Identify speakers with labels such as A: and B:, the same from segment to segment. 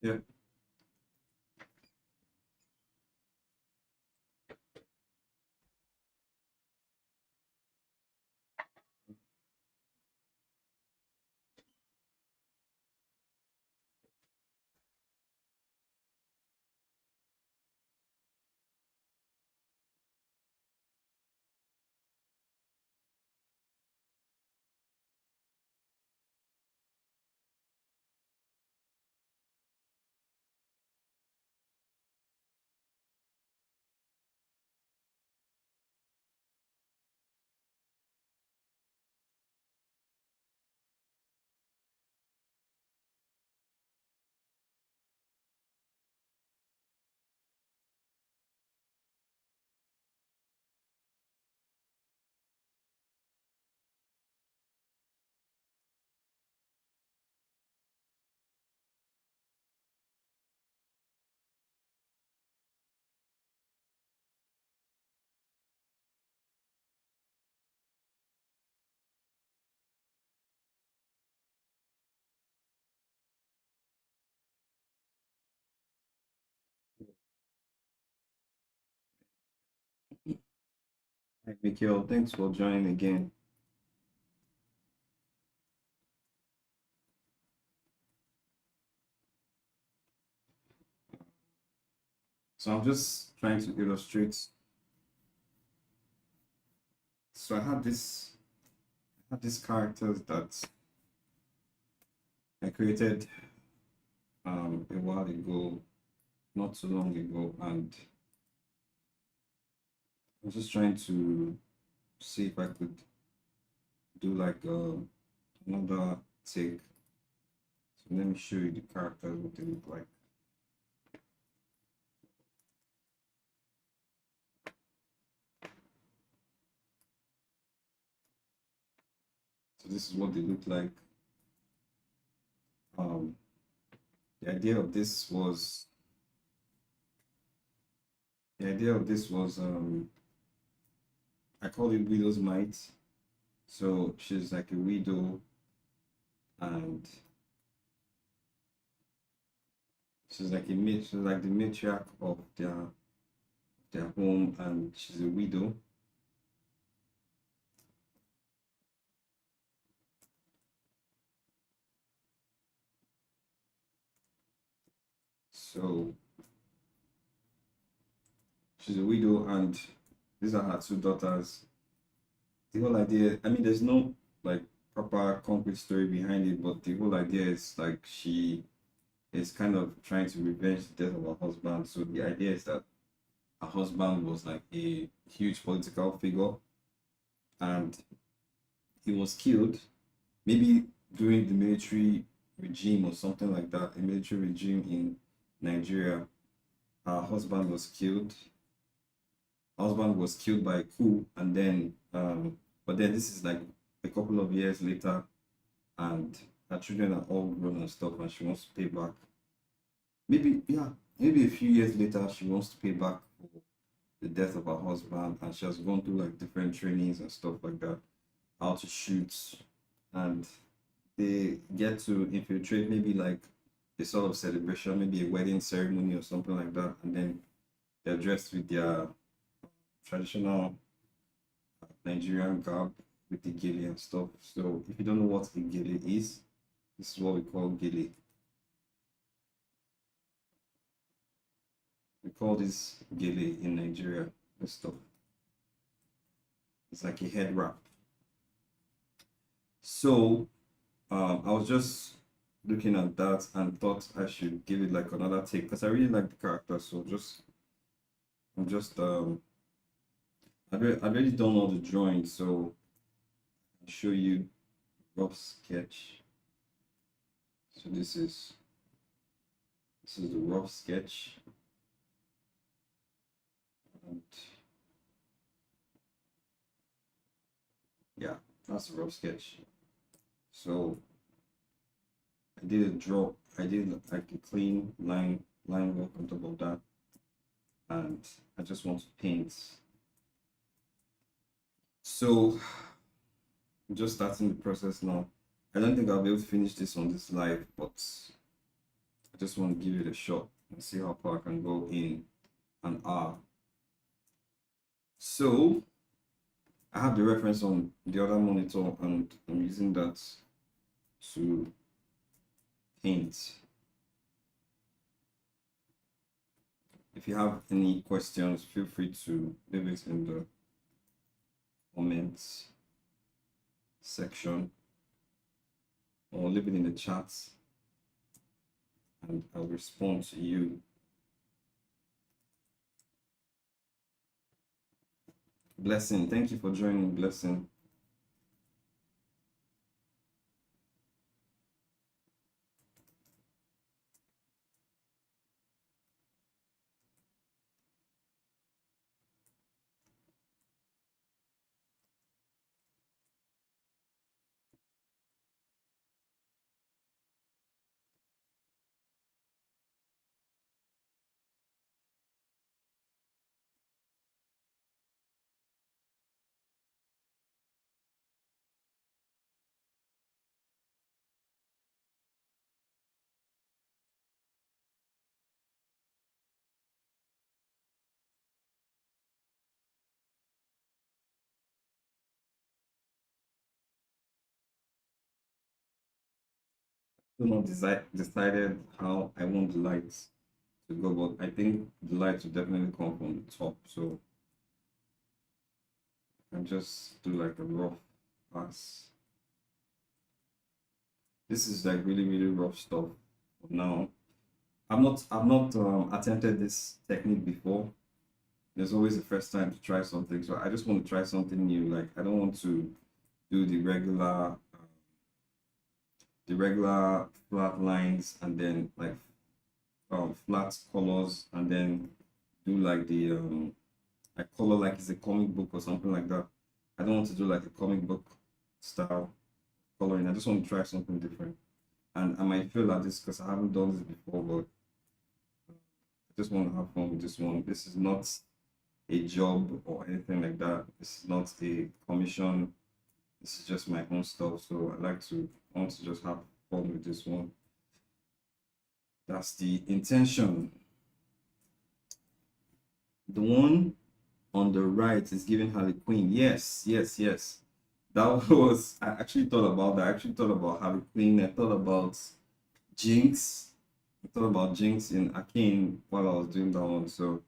A: Yeah. Hi, Mikhail. Thanks for joining again. So I'm just trying to illustrate. So I had these characters that I created a while ago, not too long ago, and I was just trying to see if I could do like another take. So let me show you the characters, what they look like. So this is what they look like. Um, the idea of this was the idea of this was I call it widow's mite. So she's like a widow, and she's like the matriarch of their home, and she's a widow. So she's a widow, and these are her two daughters. The whole idea, I mean, there's no like proper concrete story behind it, but the whole idea is like she is kind of trying to revenge the death of her husband. So the idea is that her husband was like a huge political figure, and he was killed, maybe during the military regime or something like that, a military regime in Nigeria. Her husband was killed. Her husband was killed by a coup, and then, but then this is like a couple of years later, and her children are all grown and stuff, and she wants to pay back. Maybe, yeah, maybe a few years later, she wants to pay back for the death of her husband, and she has gone through like different trainings and stuff like that, how to shoot, and they get to infiltrate maybe like a sort of celebration, maybe a wedding ceremony or something like that, and then they're dressed with their traditional Nigerian garb with the gele and stuff. So if you don't know what the gele is, this is what we call gele. We call this gele in Nigeria. This stuff. It's like a head wrap. So I was just looking at that and thought I should give it like another take because I really like the character. So I'm just I've already done all the drawings, so I'll show you rough sketch. So this is the rough sketch, and yeah, that's the rough sketch. So I did like a clean line work on top of that, and I just want to paint. So I'm just starting the process now. I don't think I'll be able to finish this on this live, but just want to give it a shot and see how far I can go in an hour. So I have the reference on the other monitor and I'm using that to paint. If you have any questions, feel free to leave it in the comments section or leave it in the chat and I'll respond to you. Blessing, thank you for joining, Blessing. Still not decided how I want the lights to go, but I think the lights will definitely come from the top. So I can just do like a rough pass. This is like really rough stuff for now. I've not attempted this technique before. There's always a first time to try something, so I just want to try something new. Like I don't want to do the regular flat lines and then like flat colors and then do like the like color like it's a comic book or something like that. I don't want to do like a comic book style coloring. I just want to try something different. And I might feel like this because I haven't done this before, but I just want to have fun with this one. This is not a job or anything like that. This is not a commission. This is just my own stuff. So I want to just have fun with this one. That's the intention. The one on the right is giving Harley Quinn. Yes. That was, I actually thought about that. I actually thought about Harley Quinn. I thought about Jinx. I thought about Jinx in Arcane while I was doing that one. So,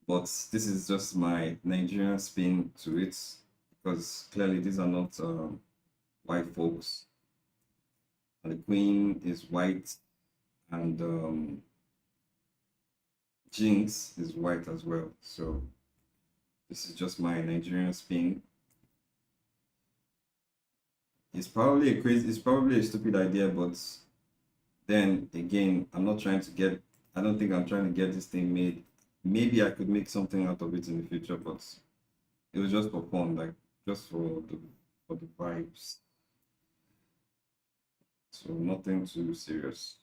A: but this is just my Nigerian spin to it because clearly these are not white folks. The Queen is white and Jinx is white as well. So this is just my Nigerian spin. It's probably a stupid idea, but then again, I don't think I'm trying to get this thing made. Maybe I could make something out of it in the future, but it was just for fun, like just for the vibes. So nothing too serious.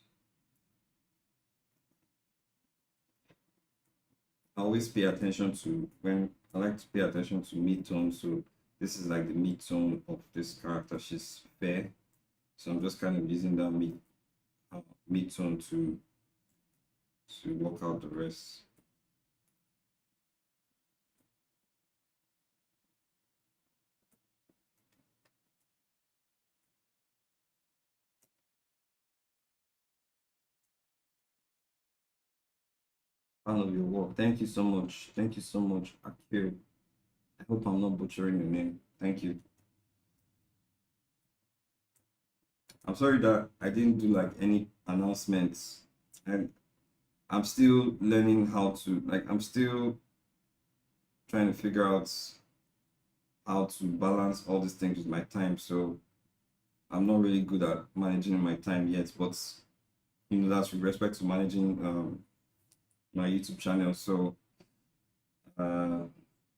A: I always pay attention to when I like to pay attention to mid-tone. So this is like the mid-tone of this character. She's fair. So I'm just kind of using that mid-tone to work out the rest. Fan of your work. Thank you so much. Thank you so much, Akil. I hope I'm not butchering your name. Thank you. I'm sorry that I didn't do like any announcements, and I'm still learning how to like. I'm still trying to figure out how to balance all these things with my time. So I'm not really good at managing my time yet, but that's with respect to managing my YouTube channel. So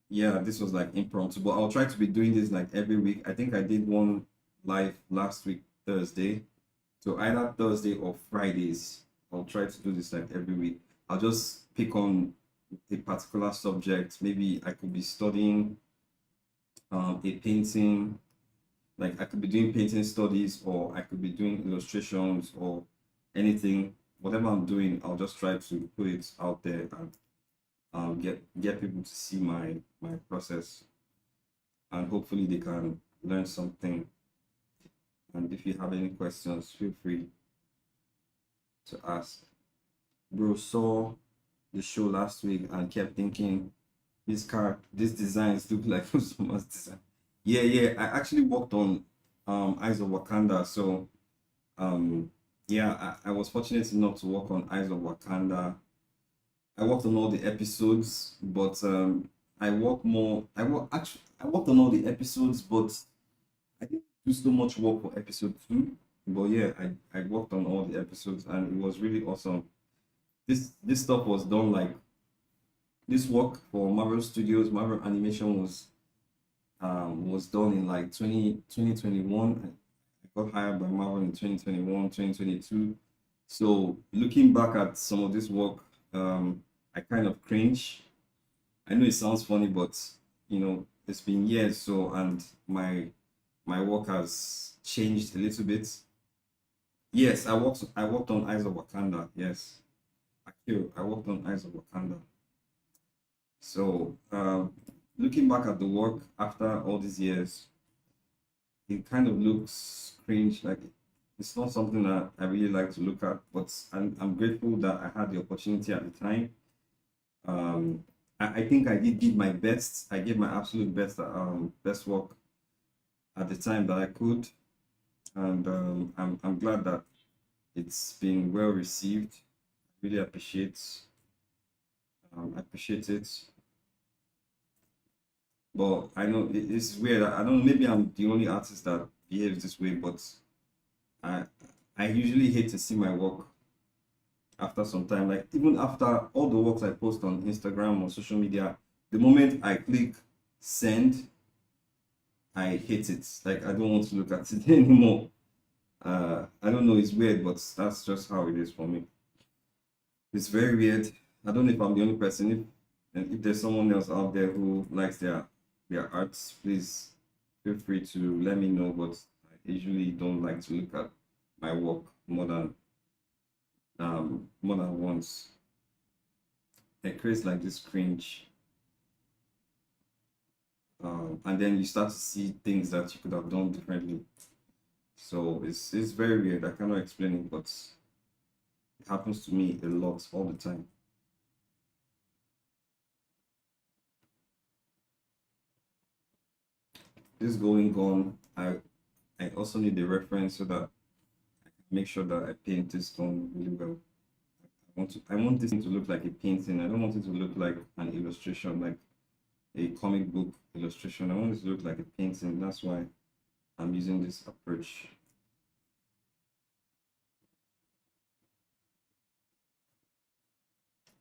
A: yeah, this was like impromptu, but I'll try to be doing this like every week. I think I did one live last week, Thursday. So either Thursday or Fridays, I'll try to do this like every week. I'll just pick on a particular subject. Maybe I could be studying a painting, like I could be doing painting studies, or I could be doing illustrations or anything whatever I'm doing, I'll just try to put it out there and get people to see my process, and hopefully they can learn something. And if you have any questions, feel free to ask. Bro saw the show last week and kept thinking these designs look like someone's design. Yeah, yeah. I actually worked on Eyes of Wakanda. So yeah, I was fortunate enough to work on Eyes of Wakanda. I worked on all the episodes, but I worked on all the episodes, but I didn't do so much work for episode two. But yeah, I worked on all the episodes and it was really awesome. This stuff was done like this work for Marvel Studios, Marvel Animation was done in like 2021. I got hired by Marvel in 2021, 2022. So looking back at some of this work, I kind of cringe. I know it sounds funny, but it's been years, so and my work has changed a little bit. Yes, I worked on Eyes of Wakanda. Yes. I worked on Eyes of Wakanda. So looking back at the work after all these years, it kind of looks cringe. Like it's not something that I really like to look at, but I'm grateful that I had the opportunity at the time. I think I did give my best. I gave my absolute best best work at the time that I could, and I'm glad that it's been well received. Really appreciate it. But I know it's weird. I don't know. Maybe I'm the only artist that behaves this way, but I I usually hate to see my work after some time. Like even after all the works I post on Instagram or social media, the moment I click send, I hate it. Like I don't want to look at it anymore. I don't know. It's weird, but that's just how it is for me. It's very weird. I don't know if I'm the only person. If there's someone else out there who likes their arts, please feel free to let me know. But I usually don't like to look at my work more than once. It creates like this cringe, and then you start to see things that you could have done differently. So it's very weird. I cannot explain it, but it happens to me a lot all the time. This going on, I also need a reference so that I can make sure that I paint this stone really well. I want this thing to look like a painting. I don't want it to look like an illustration, like a comic book illustration. I want it to look like a painting. That's why I'm using this approach.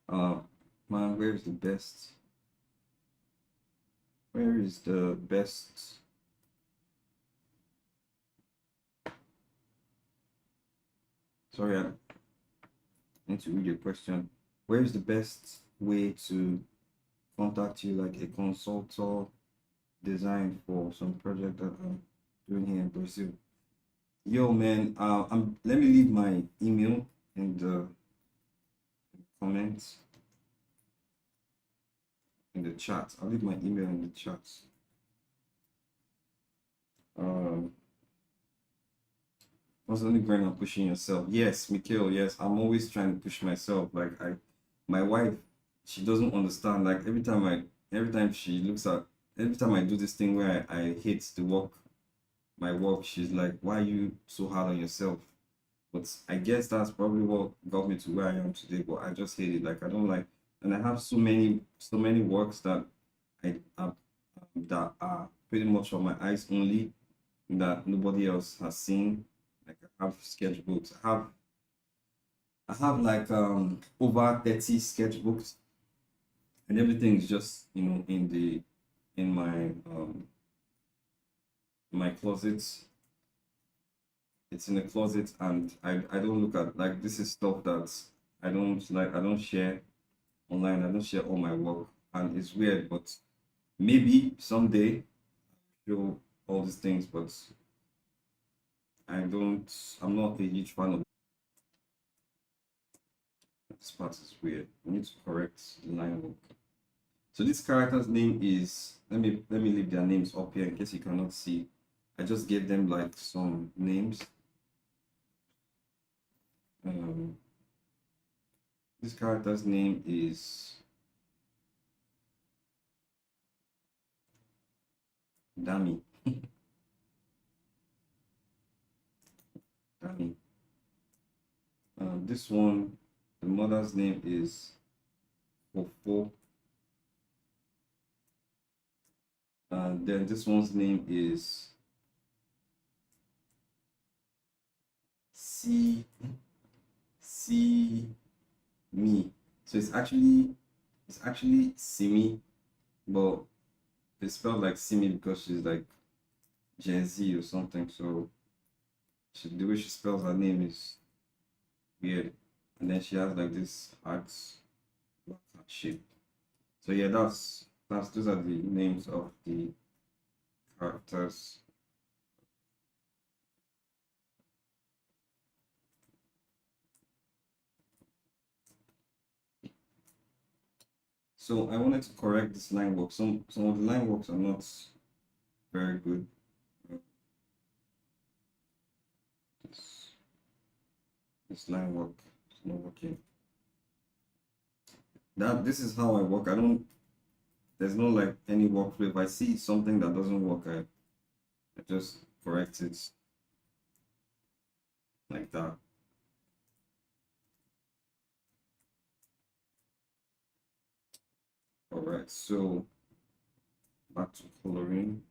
A: Uh Man, where is the best? Where is the best? Sorry, I need to read your question. Where is the best way to contact you, like a consultant design for some project that I'm doing here in Brazil? Yo, man, let me leave my email in the comments in the chat. I'll leave my email in the chat. Um, constantly growing and pushing yourself. Yes, Mikhail, yes, I'm always trying to push myself. Like my wife, she doesn't understand. Like every time she looks at, every time I do this thing where I hate the work, my work, she's like, why are you so hard on yourself? But I guess that's probably what got me to where I am today. But I just hate it. Like I don't like, and I have so many works that I that are pretty much for my eyes only, that nobody else has seen. Like I have sketchbooks. I have like over 30 sketchbooks, and everything is just in my closet. It's in the closet, and I don't look at, like, this is stuff that I don't like. I don't share online. I don't share all my work, and it's weird, but maybe someday show all these things, but I don't. I'm not a huge fan of. This part is weird. We need to correct the line work. So this character's name is, let me leave their names up here in case you cannot see. I just gave them like some names. This character's name is Dami. Dami. This one, the mother's name is Fofo. And then this one's name is Me. So it's actually Simi, but it's spelled like Simi because she's like Gen Z or something. So the way she spells her name is weird. And then she has like this heart shape. So yeah, those are the names of the characters. So I wanted to correct this line work. Some of the line works are not very good. This line work is not working. This is how I work. There's no like any workflow. If I see something that doesn't work, I just correct it like that. All right, so back to coloring.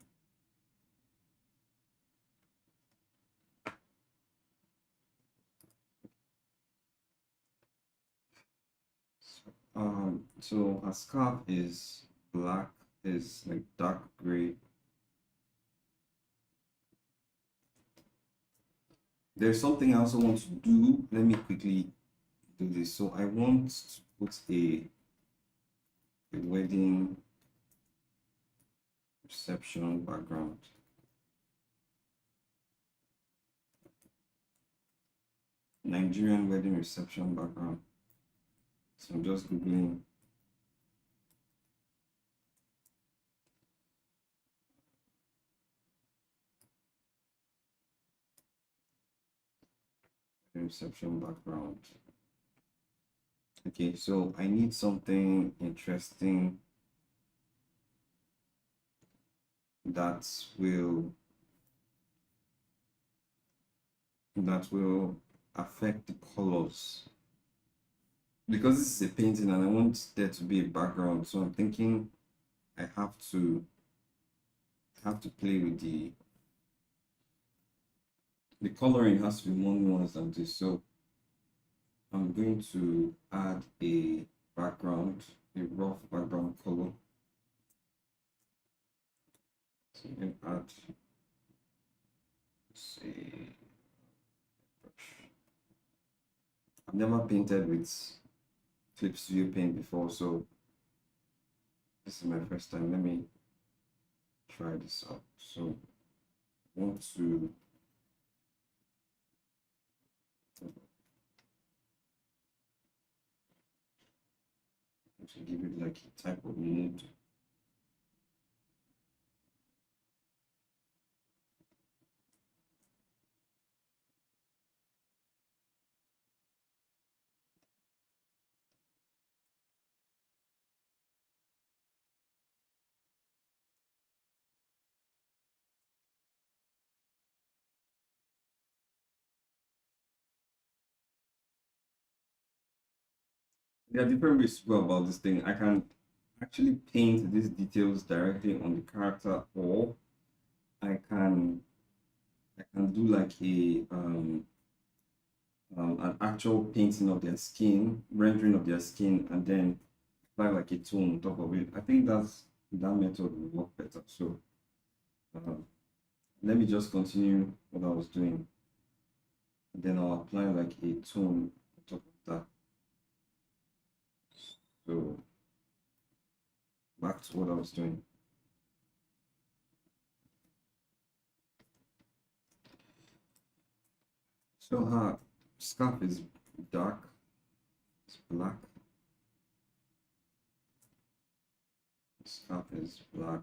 A: So her scarf is black, is like dark gray. There's something I also want to do. Let me quickly do this. So I want to put a wedding reception background. Nigerian wedding reception background. So I'm just googling reception background. Okay, so I need something interesting that will affect the colors, because this is a painting and I want there to be a background. So I'm thinking I have to play with the coloring has to be more nuanced than this. So I'm going to add a background, a rough background color. So I'm going to add, say, brush. I've never painted with Clip Studio Paint before, so this is my first time. Let me try this out. So I want to give it like a type of mood. There are different ways to go about this thing. I can actually paint these details directly on the character, or I can do like a an actual painting of their skin, rendering of their skin, and then apply like a tone on top of it. I think that method will work better. So let me just continue what I was doing, and then I'll apply like a tone on top of that. So back to what I was doing. So her scarf is dark, it's black. Scarf is black.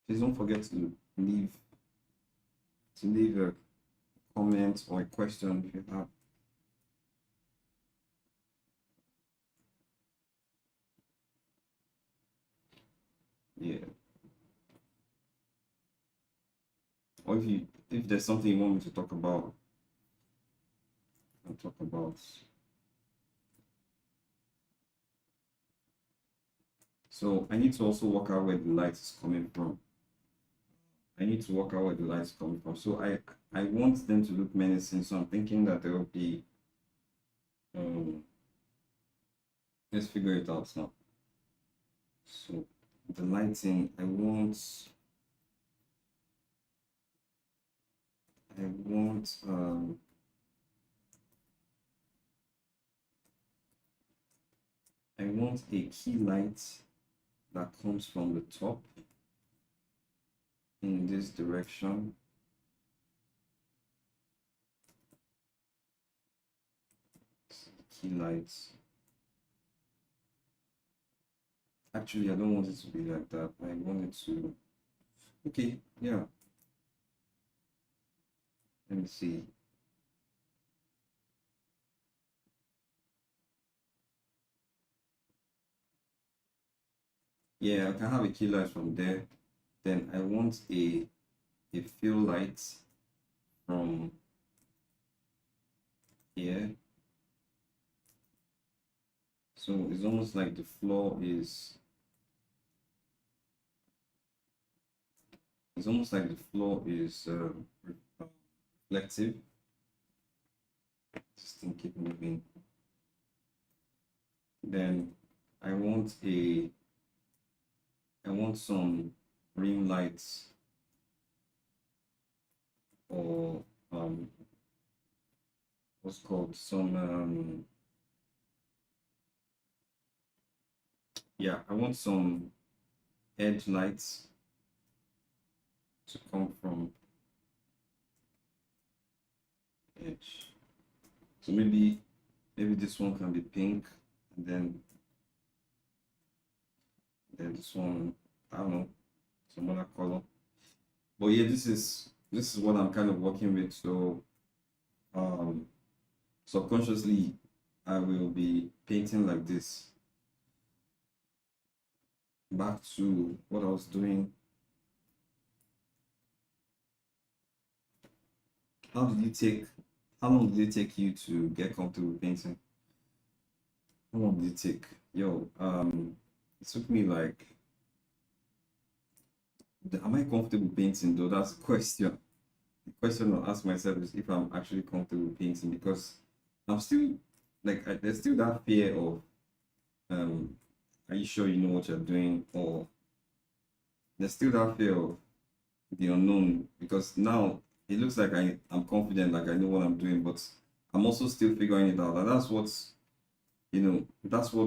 A: Please don't forget to leave a comment or a question if you have. Yeah. Or if there's something you want me to talk about, I'll talk about. So I need to also work out where the light is coming from. I need to work out where the light is coming from. So I want them to look menacing. So I'm thinking that there will be let's figure it out now. So the lighting, I want a key light that comes from the top in this direction. Key lights. Actually, I don't want it to be like that. I want it to. Okay, yeah. Let me see. Yeah, I can have a key light from there. Then I want a fill light from here. So it's almost like the floor is. It's almost like the floor is reflective. Just think keep moving. Then I want some ring lights or what's called some yeah, I want some edge lights to come from edge. So maybe this one can be pink, and then this one, I don't know, some other color. But yeah, this is what I'm kind of working with. So subconsciously I will be painting like this. Back to what I was doing. How long did it take you to get comfortable with painting? How long did it take? Yo, it took me like, am I comfortable painting though? That's the question. The question I'll ask myself is if I'm actually comfortable painting, because I'm still like there's still that fear of are you sure you know what you're doing, or there's still that fear of the unknown, because now it looks like I'm confident, like I know what I'm doing, but I'm also still figuring it out. And that's what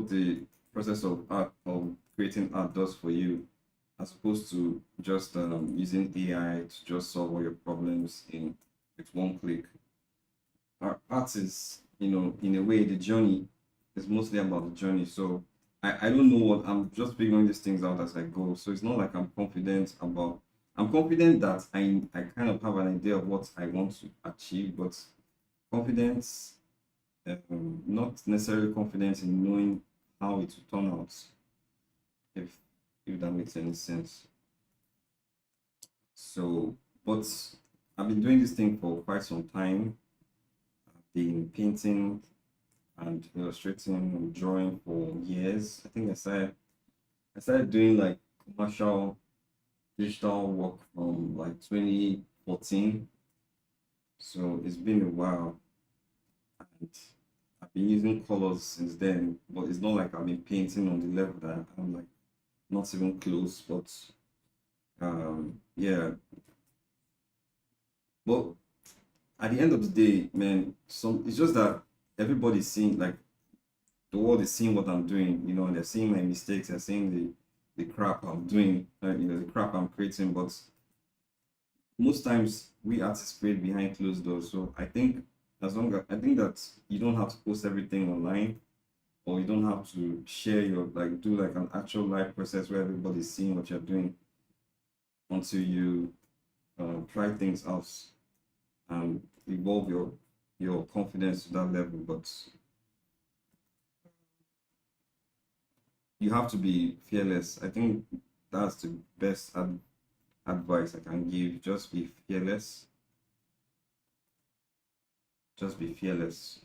A: the process of art, of creating art, does for you, as opposed to just using AI to just solve all your problems with one click. Art is, in a way, the journey is mostly about the journey. So I don't know what, I'm just figuring these things out as I go. So it's not like I'm confident that I kind of have an idea of what I want to achieve, but confidence, not necessarily confidence in knowing how it will turn out, if that makes any sense. So, but I've been doing this thing for quite some time. I've been painting and illustrating and drawing for years. I think I started doing like commercial digital work from like 2014. So it's been a while, and I've been using colors since then, but it's not like I've been painting on the level that I'm like not even close. But yeah. But at the end of the day, man, it's just that everybody's seeing, like, the world is seeing what I'm doing, and they're seeing my mistakes, they're seeing the crap I'm doing, the crap I'm creating. But most times we artists create behind closed doors. So I think I think that you don't have to post everything online, or you don't have to share your like do like an actual live process where everybody's seeing what you're doing until you try things out and evolve your confidence to that level. But you have to be fearless. I think that's the best advice I can give. Just be fearless. Just be fearless.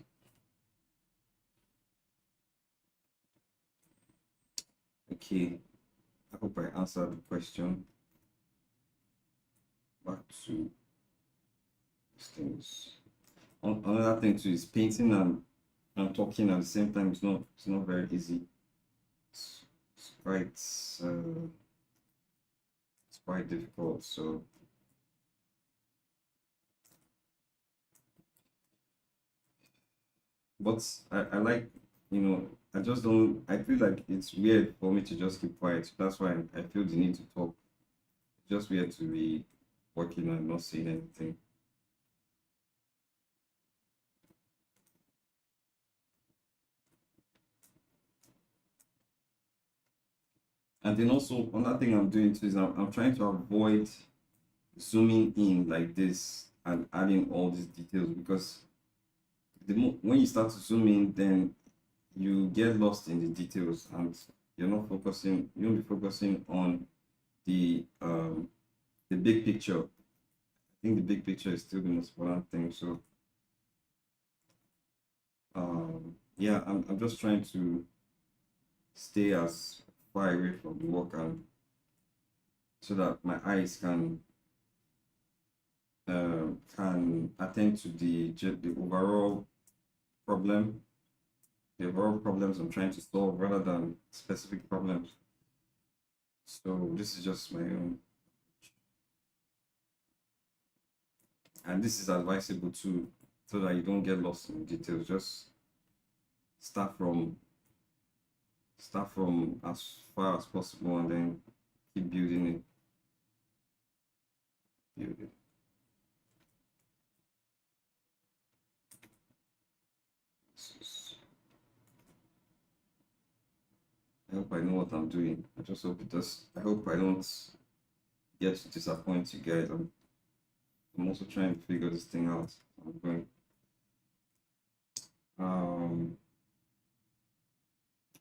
A: Okay, I hope I answered the question. Back to these things. Another thing too is painting and talking at the same time. It's not very easy. It's quite difficult. So but I like, I just don't, I feel like it's weird for me to just keep quiet. That's why I feel the need to talk. It's just weird to be working and not saying anything. And then also another thing I'm doing too is I'm trying to avoid zooming in like this and adding all these details, because when you start to zoom in, then you get lost in the details and you won't be focusing on the big picture. I think the big picture is still the most important thing. So yeah, I'm just trying to stay as far away from the work, and so that my eyes can attend to the overall problem, the overall problems I'm trying to solve, rather than specific problems. So this is just my own, and this is advisable too, so that you don't get lost in details. Just start from as far as possible, and then keep building it. Build it. I hope I know what I'm doing. I just hope it does. I hope I don't get to disappoint you guys. I'm also trying to figure this thing out. I'm going.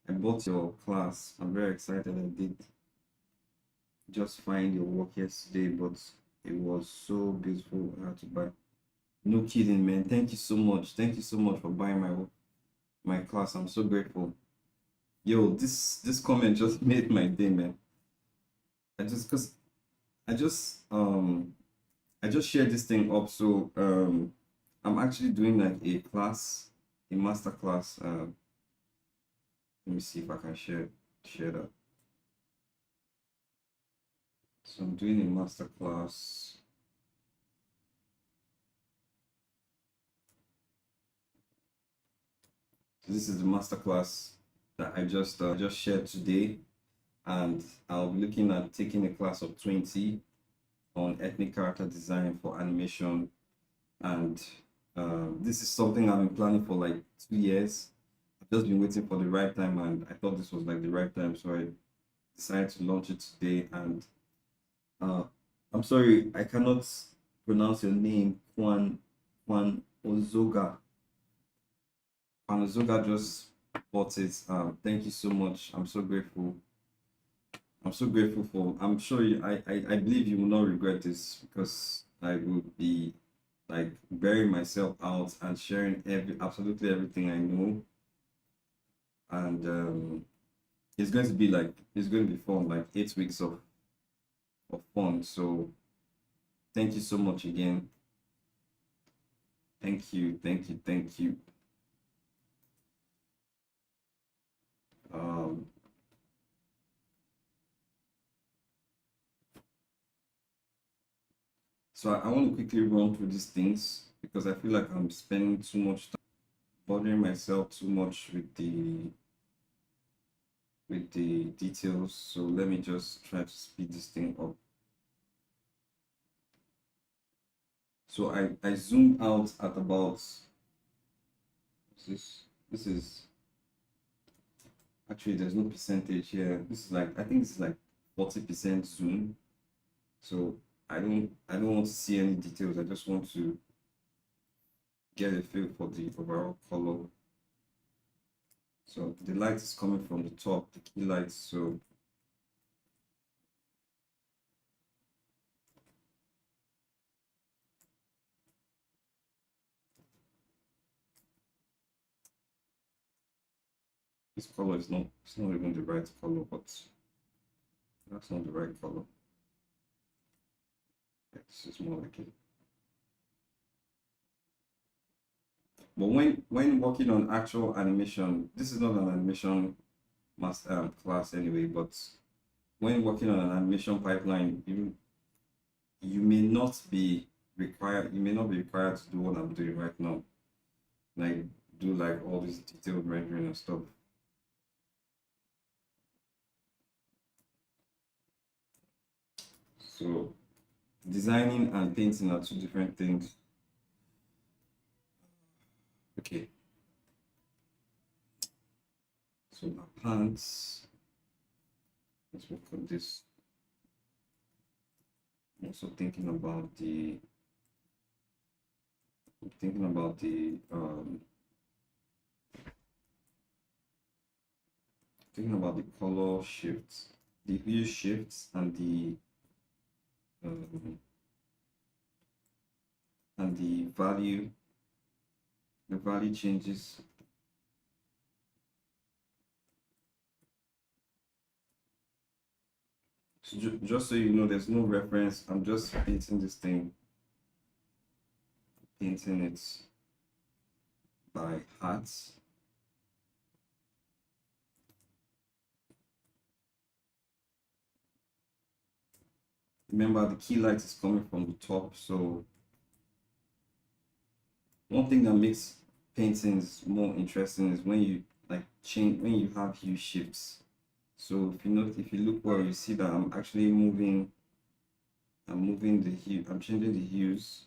A: I bought your class. I'm very excited. I did just find your work yesterday, but it was so beautiful. I had to buy. No kidding, man. Thank you so much. Thank you so much for buying my class. I'm so grateful. Yo, this comment just made my day, man. I just cause I just um I just shared this thing up. So I'm actually doing like a master class. Let me see if I can share that. So I'm doing a master class. So this is the master class that I just shared today, and I'll be looking at taking a class of 20 on ethnic character design for animation. And this is something I've been planning for like 2 years. I've just been waiting for the right time, and I thought this was like the right time, so I decided to launch it today. And uh, I'm sorry, I cannot pronounce your name, Juan Ozoga. Juan Ozoga just bought it. Thank you so much. I'm so grateful. I'm so grateful for. I'm sure I believe you will not regret this, because I will be like burying myself out and sharing absolutely everything I know. And it's going to be fun, like 8 weeks of fun. So thank you so much again. Thank you, thank you, thank you. Um, so I want to quickly run through these things, because I feel like I'm spending too much time bothering myself too much with with the details. So let me just try to speed this thing up. So I zoomed out at about this is actually there's no percentage here. This is like I think this is like 40% zoom. So I don't want to see any details. I just want to get a feel for the overall color. So the light is coming from the top, the key light. So this color is not, it's not even the right color, but that's not the right color. Yeah, this is more like it. But when working on actual animation, this is not an animation class anyway, but when working on an animation pipeline, you may not be required to do what I'm doing right now, like do like all this detailed rendering and stuff. So designing and painting are two different things. Okay, so my pants, let's work on this. I'm also thinking about the color shifts, the hue shifts, and um, the value changes. So just so you know, there's no reference. I'm just painting this thing, painting it by heart. Remember, the key light is coming from the top. So one thing that makes paintings more interesting is when you like change, when you have hue shifts. So if you look well, you see that I'm actually moving the hue, I'm changing the hues.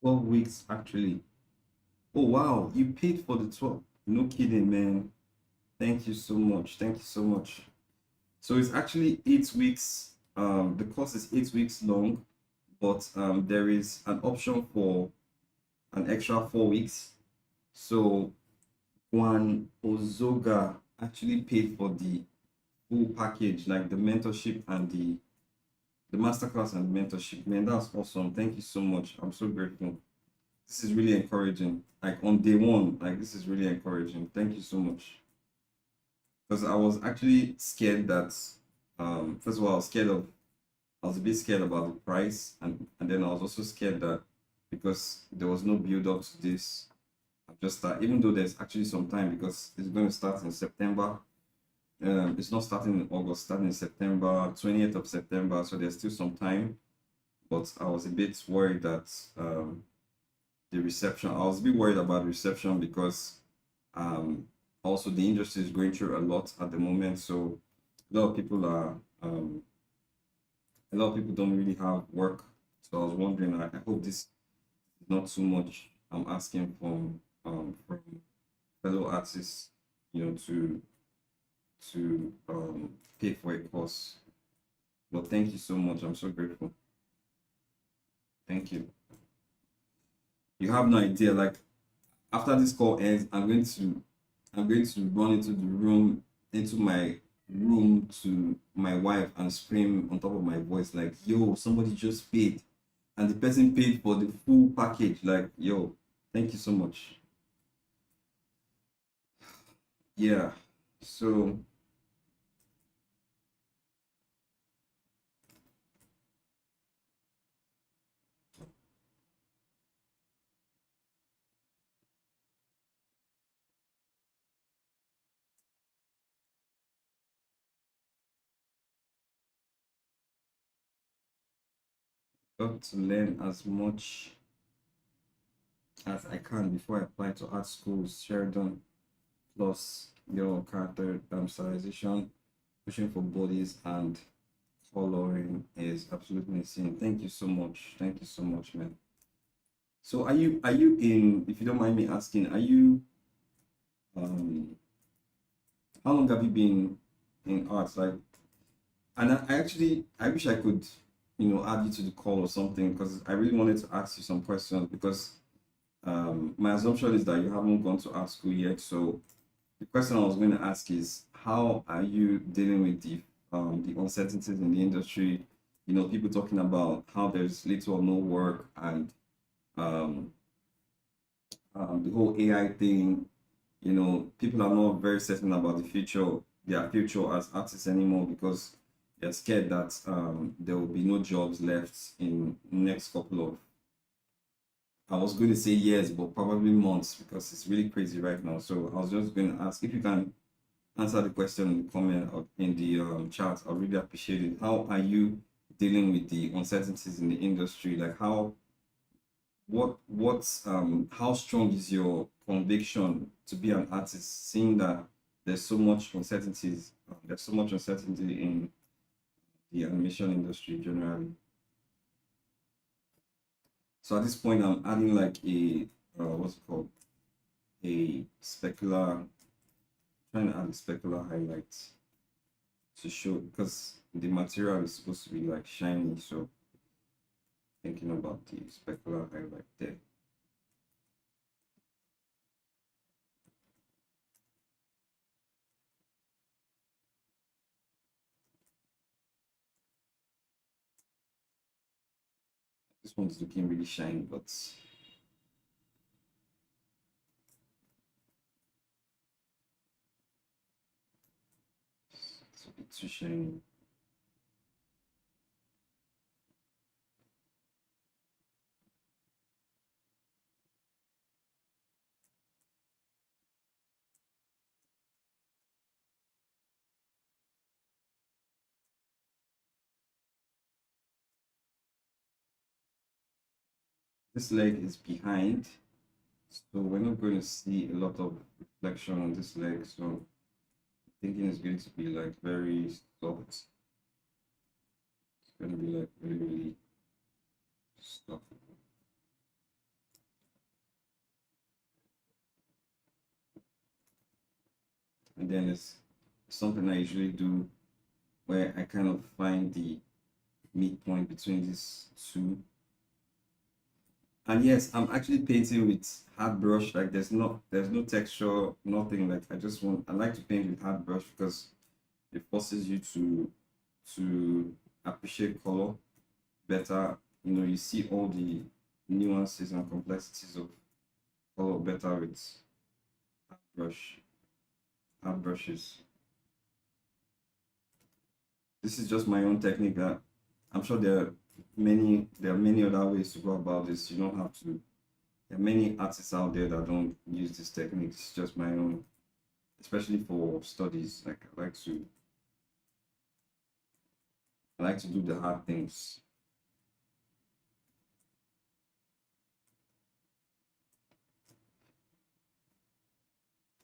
A: Twelve weeks actually. Oh wow, you paid for the 12. No kidding, man. Thank you so much. Thank you so much. So it's actually 8 weeks. The course is 8 weeks long, but there is an option for an extra 4 weeks. So Juan Ozoga actually paid for the full package, like the mentorship and the masterclass and the mentorship. Man, that's awesome. Thank you so much. I'm so grateful. This is really encouraging. Like on day one, like this is really encouraging. Thank you so much. Because I was actually scared that first of all I was a bit scared about the price, and then I was also scared that because there was no build up to this, I just start, even though there's actually some time because it's going to start in September. It's not starting in August, starting in September, 20th of September, so there's still some time. But I was a bit worried that the reception, I was a bit worried about reception because also the industry is going through a lot at the moment. So a lot of people are a lot of people don't really have work. So I was wondering, I hope this is not too much I'm asking from fellow artists, you know, to pay for a course. But thank you so much. I'm so grateful. Thank you. You have no idea. Like after this call ends, I'm going to run into my room to my wife and scream on top of my voice like, yo, somebody just paid. And the person paid for the full package. Like, yo, thank you so much. yeah. So got to learn as much as I can before I apply to art schools. Sheridan plus your character stylization, pushing for bodies and coloring is absolutely insane. Thank you so much. Thank you so much, man. So are you in, if you don't mind me asking, are you um how long have you been in arts? Like, and I actually I wish I could, add you to the call or something because I really wanted to ask you some questions because my assumption is that you haven't gone to art school yet. So the question I was going to ask is how are you dealing with the uncertainties in the industry? People talking about how there's little or no work and um, the whole AI thing. People are not very certain about their future as artists anymore because they're scared that there will be no jobs left in next couple of, I was going to say years, but probably months because it's really crazy right now. So I was just going to ask if you can answer the question in the comment or in the chat. I really appreciate it. How are you dealing with the uncertainties in the industry? Like how strong is your conviction to be an artist, seeing that there's so much uncertainty in the animation industry generally. So at this point, I'm adding like a what's it called? A specular, trying to add a specular highlight to show because the material is supposed to be like shiny. So thinking about the specular highlight there. This one's looking really shiny, but it's a bit too shiny. This leg is behind, so we're not going to see a lot of reflection on this leg. So thinking it's going to be like very soft. It's going to be like really, really soft. And then it's something I usually do where I kind of find the midpoint between these two. And yes, I'm actually painting with hard brush. Like there's no texture, nothing. Like I like to paint with hard brush because it forces you to appreciate color better. You see all the nuances and complexities of color better with hard brush, hard brushes. This is just my own technique that I'm sure there are many other ways to go about this. You don't have to. There are many artists out there that don't use this technique. It's just my own, especially for studies. Like I like to do the hard things.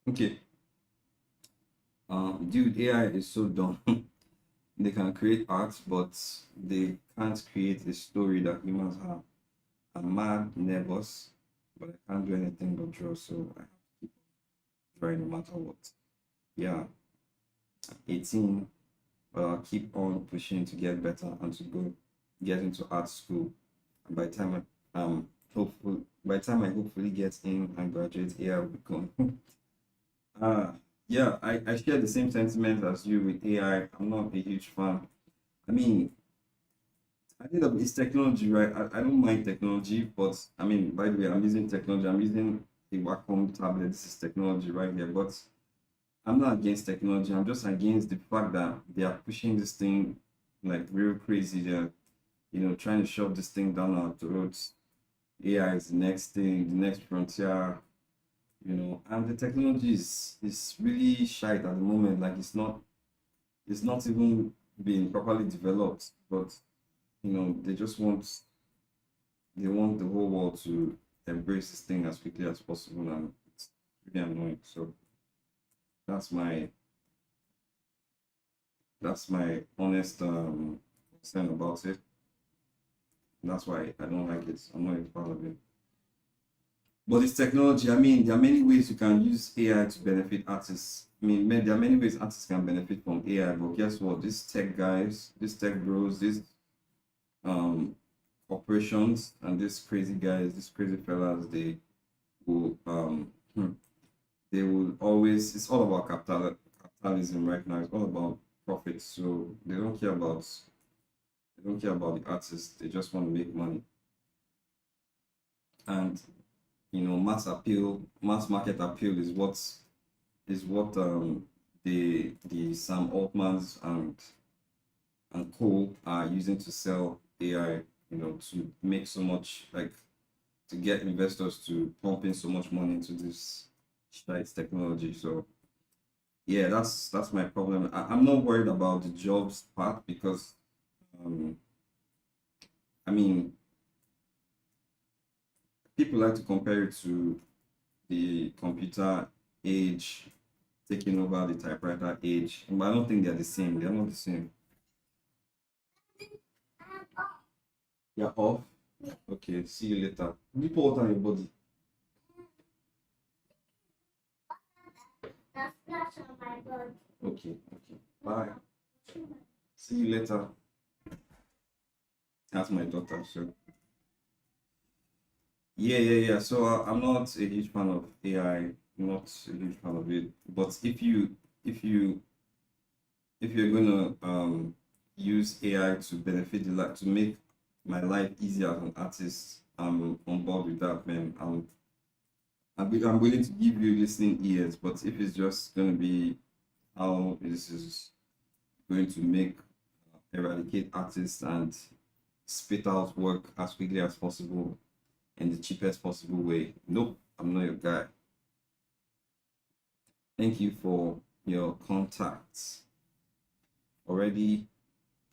A: Okay. Dude, AI is so dumb. They can create art, but they can't create a story that humans have. I'm mad, nervous, but I can't do anything but draw, so I have to keep drawing no matter what. Yeah, 18, but I'll keep on pushing to get better and to go get into art school. And by the time I hopefully get in and graduate, AI will be gone. uh yeah, I share the same sentiment as you with AI. I'm not a huge fan. I mean, I think that it's technology, right? I don't mind technology, but I mean, by the way, I'm using technology. I'm using a Wacom tablet. This is technology right here. But I'm not against technology. I'm just against the fact that they are pushing this thing like real crazy. They're, trying to shove this thing down our throats. AI is the next thing, the next frontier, and the technology is really shite at the moment. Like it's not even being properly developed, but they want the whole world to embrace this thing as quickly as possible, and it's really annoying. So that's my that's my honest concern about it. And that's why I don't like it. I'm not a fan of it. But it's technology. I mean, there are many ways you can use AI to benefit artists. I mean, there are many ways artists can benefit from AI. But guess what? These tech guys, these tech bros, these um corporations, and these crazy guys, these crazy fellas, will um hmm, they will always. It's all about capitalism right now. It's all about profit. So they don't care about the artists. They just want to make money. And mass market appeal is what the Sam Altmans and co are using to sell AI, to make so much, like, to get investors to pump in so much money into this shite technology. So yeah, that's my problem. I'm not worried about the jobs part because um I mean, people like to compare it to the computer age taking over the typewriter age, but I don't think they're the same. They're not the same. You're off. Okay, see you later. You put water on your body. Okay, okay. Bye. See you later. That's my daughter. So yeah. So I'm not a huge fan of AI. I'm not a huge fan of it. But if you're gonna use AI to benefit the life, to make my life easier as an artist, I'm on board with that, man. I'm willing to give you listening ears, but if it's just gonna be how this is going to make eradicate artists and spit out work as quickly as possible in the cheapest possible way, nope, I'm not your guy. Thank you for your contacts. Already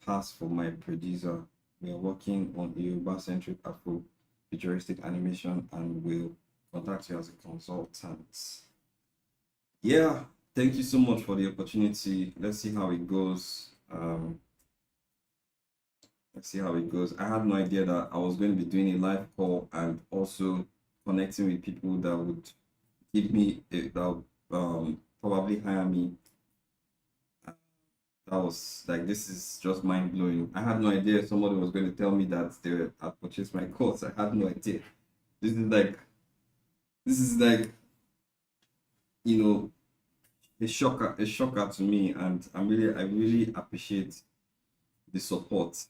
A: passed for my producer. We are working on a Yoruba-centric Afro futuristic animation and will contact you as a consultant. Yeah, thank you so much for the opportunity. Let's see how it goes. Let's see how it goes. I had no idea that I was going to be doing a live call and also connecting with people that would give me that would, probably hire me. That was like, this is just mind blowing. I had no idea somebody was going to tell me that they had purchased my course. I had no idea. This is like this is like you know a shocker to me, and I really appreciate the support.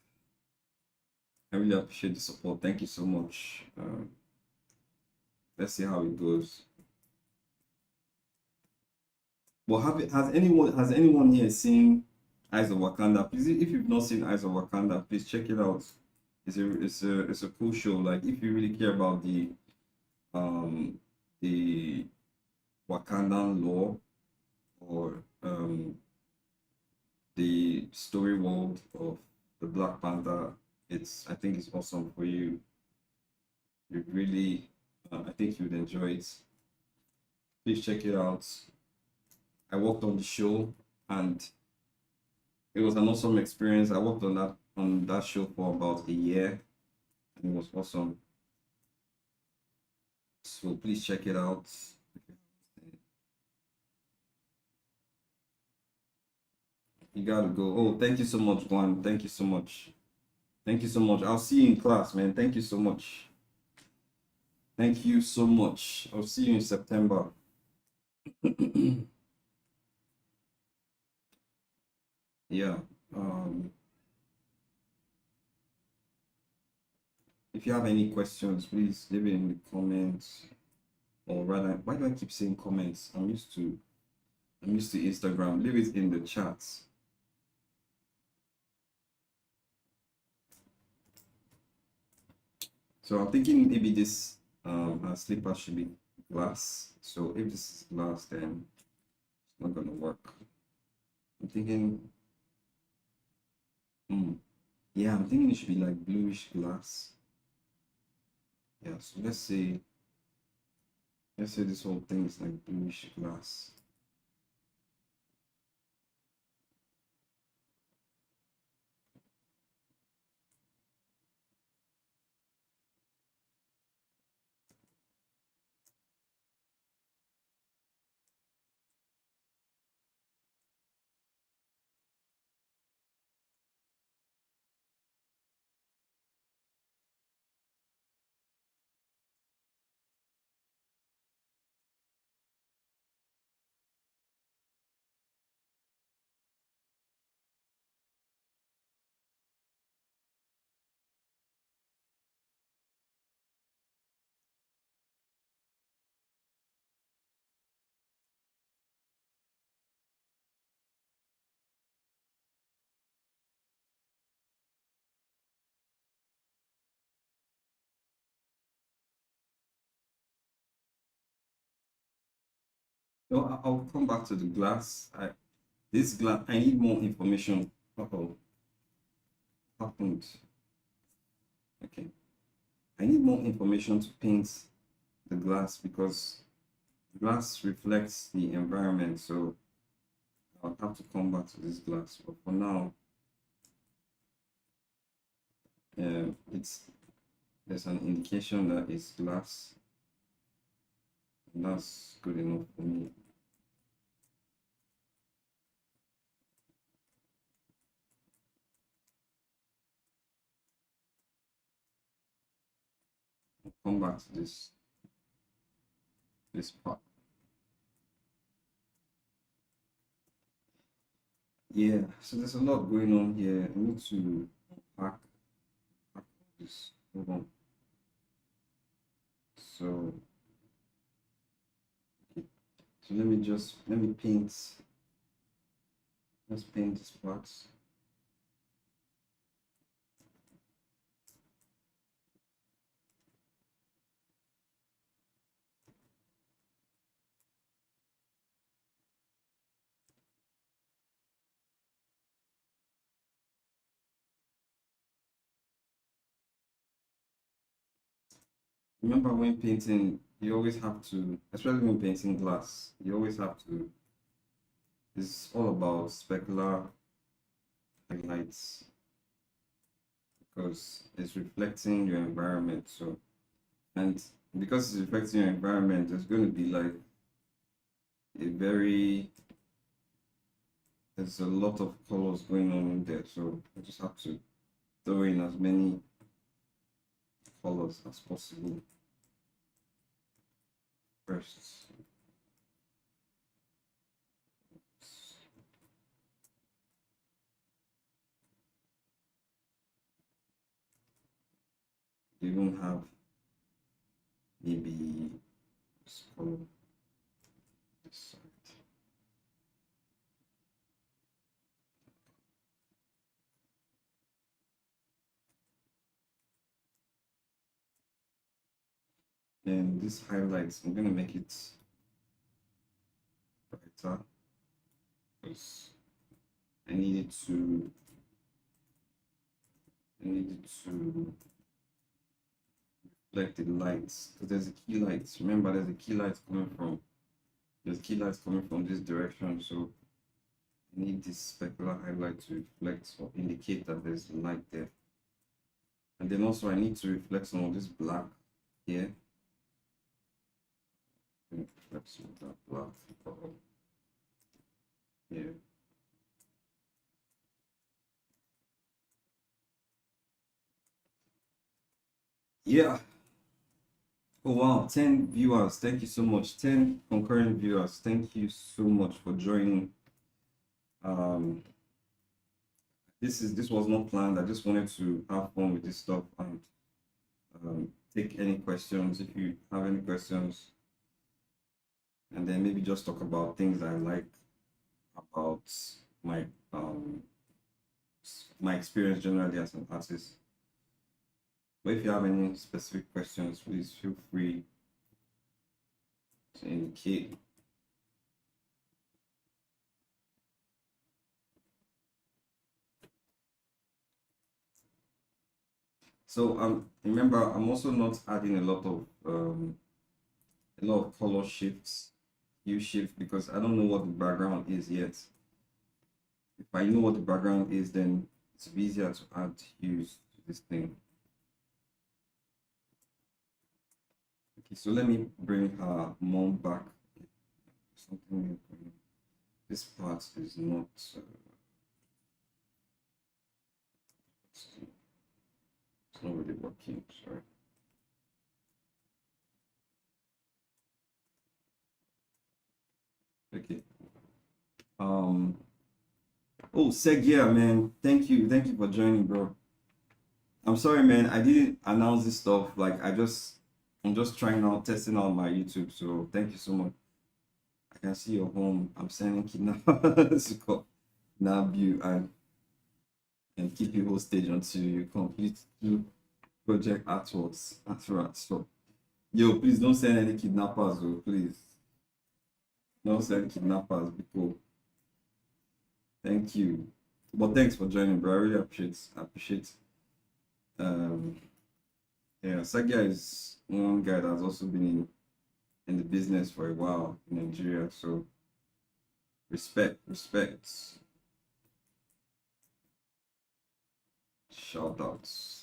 A: I really appreciate the support. Thank you so much. Let's see how it goes. But has anyone here seen Eyes of Wakanda? Please, if you've not seen Eyes of Wakanda, please check it out. It's a cool show. Like, if you really care about um the Wakandan lore, or the story world of the Black Panther, I think it's awesome for you. You really, I think you'd enjoy it. Please check it out. I worked on the show, and it was an awesome experience. I worked on that show for about a year, and it was awesome. So please check it out. You gotta go. Oh, thank you so much, Glenn. Thank you so much. Thank you so much. I'll see you in class, man. Thank you so much. Thank you so much. I'll see you in September. Yeah. If you have any questions, please leave it in the comments. Or rather, why do I keep saying comments? I'm used to I'm used to Instagram. Leave it in the chats. So I'm thinking maybe this slipper should be glass. So if this is glass, then it's not gonna work. I'm thinking, yeah, I'm thinking it should be like bluish glass. Yeah, so let's say this whole thing is like bluish glass. So I'll come back to the glass. This glass, I need more information. Uh-oh, happened. Okay. I need more information to paint the glass because glass reflects the environment. So I'll have to come back to this glass. But for now, there's an indication that it's glass. And that's good enough for me. I'll come back to this part. Yeah, so there's a lot going on here. I need to unpack this. Hold on. So, okay. So let me paint. Let's paint this part. Remember when painting, you always have to, especially when painting glass, you always have to, it's all about specular highlights because it's reflecting your environment. So, and because it's reflecting your environment, there's going to be like there's a lot of colors going on in there. So I just have to throw in as many colors as possible first. You even have maybe this color this side. Then this highlights, I'm gonna make it brighter because I need it to reflect the lights because there's a key light. Remember, there's key lights coming from this direction. So I need this specular highlight to reflect or indicate that there's light there. And then also I need to reflect some of this black here. Reflect some of that black here. Yeah. Oh wow, 10 viewers. Thank you so much. 10 concurrent viewers. Thank you so much for joining. This was not planned. I just wanted to have fun with this stuff and take any questions if you have any questions, and then maybe just talk about things I like about my um my experience generally as an artist. But if you have any specific questions, please feel free to indicate. So remember, I'm also not adding a lot of color shifts, hue shift, because I don't know what the background is yet. If I know what the background is, then it's easier to add hues to this thing. Okay, so let me bring her mom back. Something. This part is not. It's not really working. Sorry. Okay. Oh, Segia, man. Thank you for joining, bro. I'm sorry, man. I didn't announce this stuff. Like, I'm just trying out, testing out my YouTube. So thank you so much. I can see your home. I'm sending kidnappers to kidnap you and keep you hostage until you complete two project artworks. So, yo, please don't send any kidnappers, oh, please. Don't send kidnappers, because thank you. But thanks for joining, bro. I really appreciate. Um, yeah, Sagia is one guy that's also been in the business for a while in Nigeria. So respect, shout outs.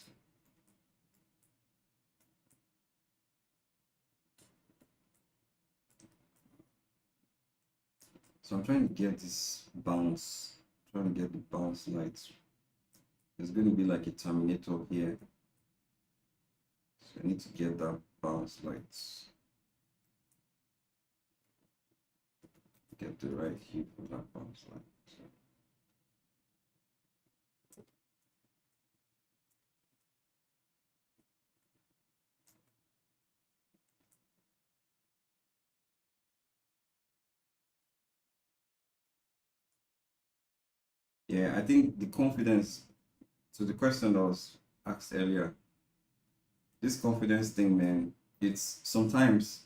A: So I'm trying to get this bounce, trying to get the bounce lights. There's going to be like a terminator here. So I need to get that bounce lights. Get the right hue for that bounce light. So. Yeah, I think the confidence, so the question that was asked earlier, this confidence thing, man, it's sometimes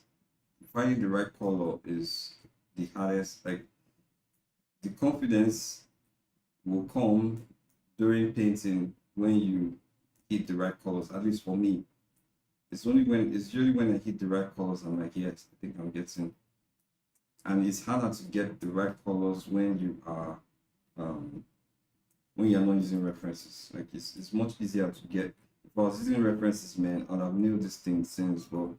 A: finding the right color is the hardest. Like, the confidence will come during painting when you hit the right colors. At least for me, it's usually when I hit the right colors I'm like, yes, I think I'm getting. And it's harder to get the right colors um when you're not using references. Like, it's much easier to get. If I was using references, man, I'd have knew this thing since, but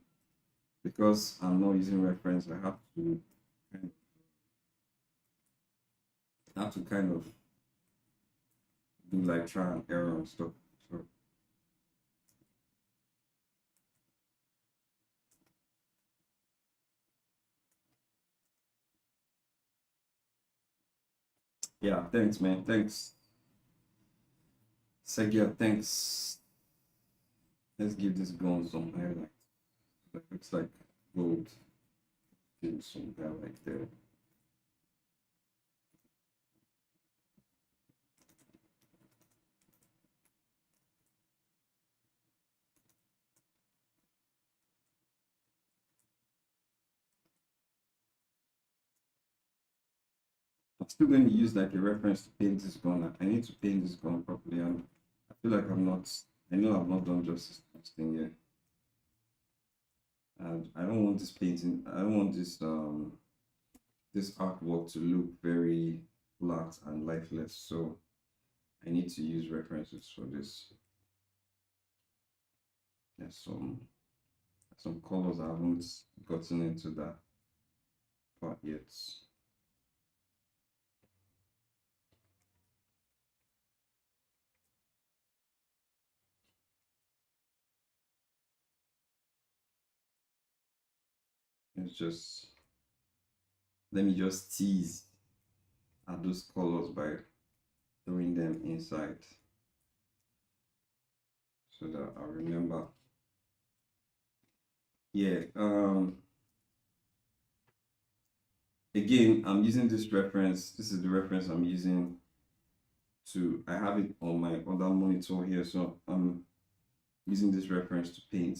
A: because I'm not using reference, I have to kind of do like trial and error and stuff. So yeah, thanks, man. Thanks. Segia, thanks. Let's give this gun some highlight. That looks like gold. Give some highlight there. I'm still going to use like a reference to paint this gun. I need to paint this gun properly, and I feel like I'm not. I know I've not done justice to this thing yet, and I don't want this painting. I don't want this artwork to look very flat and lifeless. So I need to use references for this. There's some colors I haven't gotten into that part yet. It's just let me just tease at those colors by throwing them inside so that I remember. Yeah, again, I'm using this reference. This is the reference I'm using to, I have it on my other monitor here, so I'm using this reference to paint.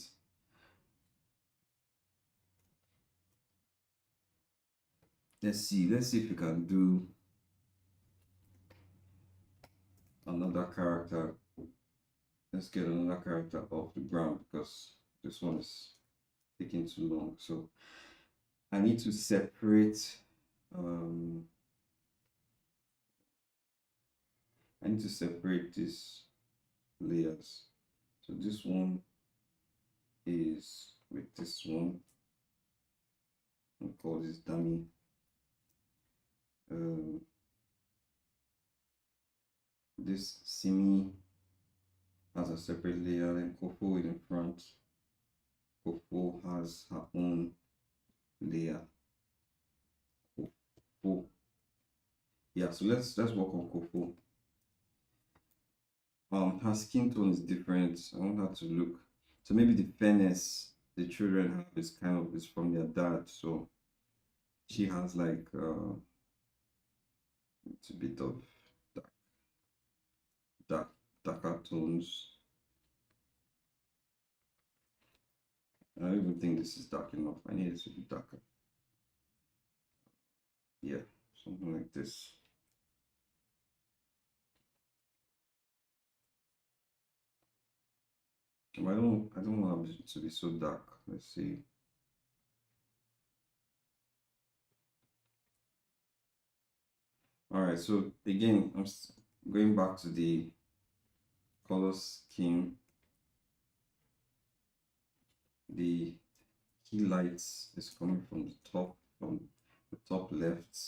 A: Let's see if we can do another character. Let's get another character off the ground because this one is taking too long. So I need to separate um I need to separate these layers. So this one is with this one. I'll call this dummy. This Simi has a separate layer, and Kofo is in front. Kofo has her own layer. Kofo. Yeah, so let's work on Kofo. Her skin tone is different. I want her to look, so maybe the fairness the children have is kind of is from their dad. So she has like it's a bit of darker tones. I don't even think this is dark enough. I need it to be darker. Yeah, something like this. I don't want it to be so dark. Let's see. All right, so again, I'm going back to the color scheme. The key lights is coming from the top left.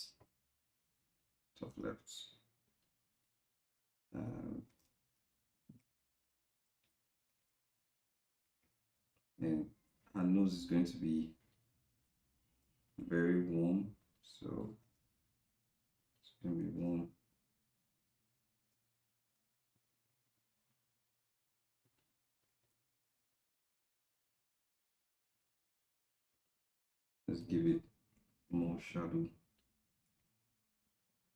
A: And her nose is going to be very warm, so it's going to be warm. Let's give it more shadow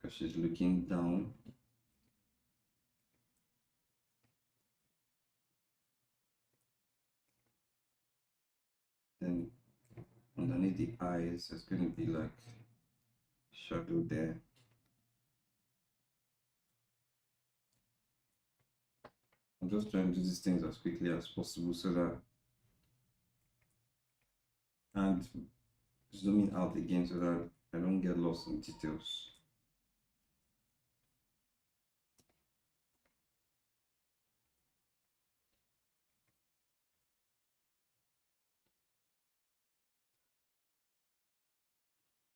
A: because she's looking down. Then underneath the eyes, there's going to be like shadow there. I'm just trying to do these things as quickly as possible so that, and zooming out again so that I don't get lost in details.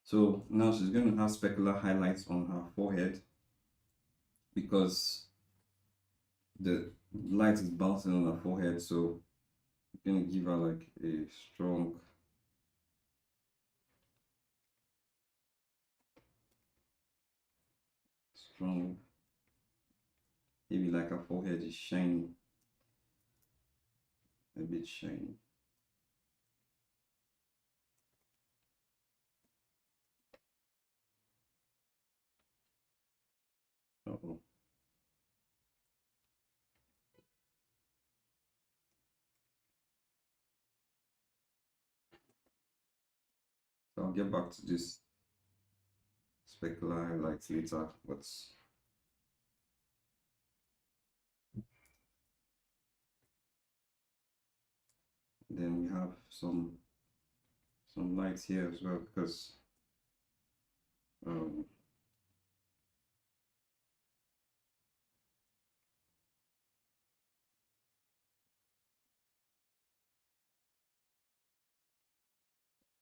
A: So now she's going to have specular highlights on her forehead because the light is bouncing on her forehead, so I'm going to give her like a strong maybe like her forehead is shiny, a bit shiny. Uh-oh. So I'll get back to this specular highlights later, but then we have some lights here as well because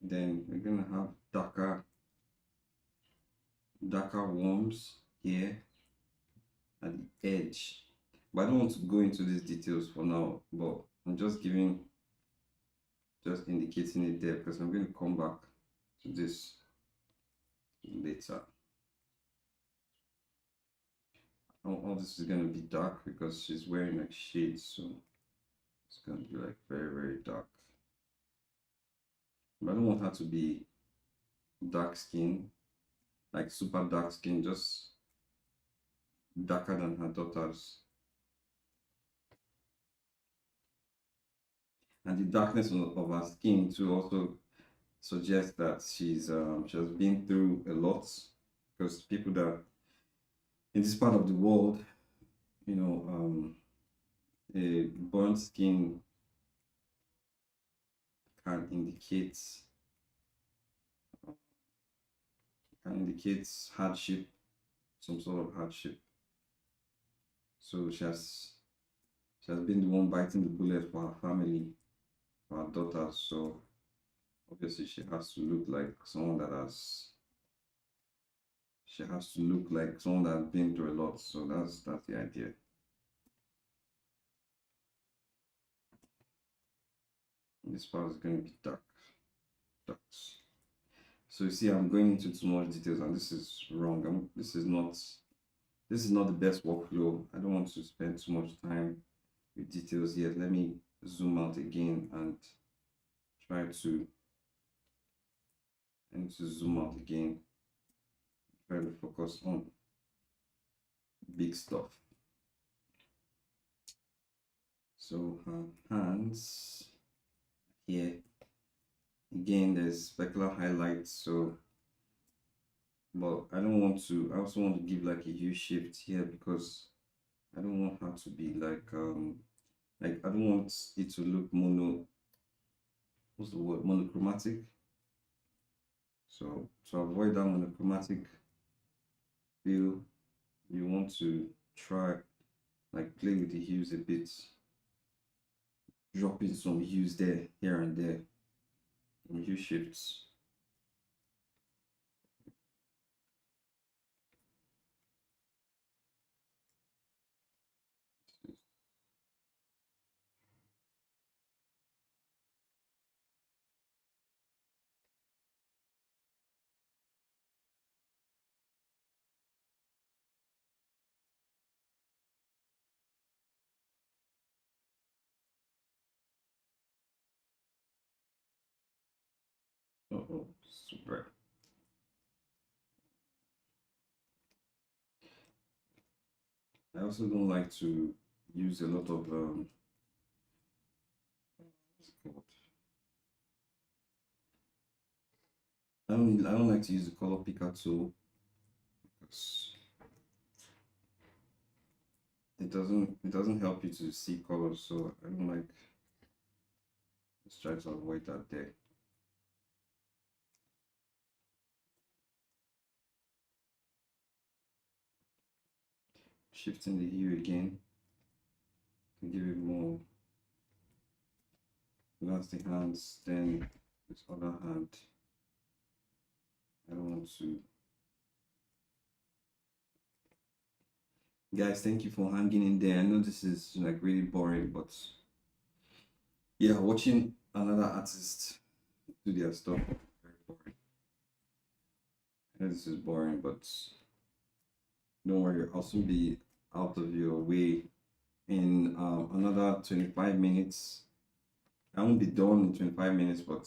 A: then we're gonna have darker worms here at the edge, but I don't want to go into these details for now, but I'm just indicating it there because I'm going to come back to this later. All this is going to be dark because she's wearing like shades, so it's going to be like very, very dark. But I don't want her to be dark skin. like super dark skin, just darker than her daughters. And the darkness of her skin too also suggests that she has been through a lot, because people that in this part of the world, you know, a burnt skin can indicate hardship, some sort of hardship. So she has been the one biting the bullet for her family, for her daughters. So obviously she has to look like someone that has been through a lot. So that's the idea. This part is going to be dark. Darks. So you see, I'm going into too much details, and this is wrong. This is not the best workflow. I don't want to spend too much time with details yet. Let me zoom out again and try to zoom out again. Try to focus on big stuff. So hands here. Again, there's specular highlights. So, but I also want to give like a hue shift here, because I don't want her to be like I don't want it to look monochromatic. So to avoid that monochromatic feel, you want to try like play with the hues a bit, drop in some hues here and there, and hue shifts. Oh, super. I also don't like to use a lot of what's it called? I don't like to use the color picker tool, because it doesn't help you to see colors. So I don't like. Let's try to avoid that there. Shifting the hue again to give it more. That's the hands. Then this other hand, I don't want to. Guys, thank you for hanging in there. I know this is like really boring, but yeah, watching another artist do their stuff, very boring. I know this is boring, but don't worry, I'll soon be out of your way in another 25 minutes. I won't be done in 25 minutes, but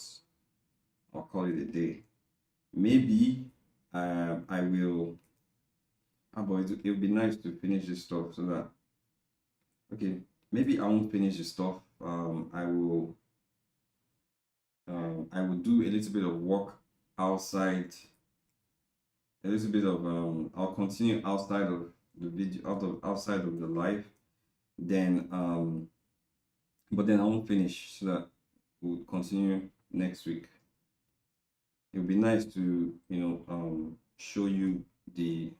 A: I'll call it a day. Maybe I will. But it'll be nice to finish this stuff so that. Okay, maybe I won't finish the stuff. I will do a little bit of work outside. A little bit of I'll continue outside of the video, outside of the live. Then but then I won't finish, so that we'll continue next week. It would be nice to show you the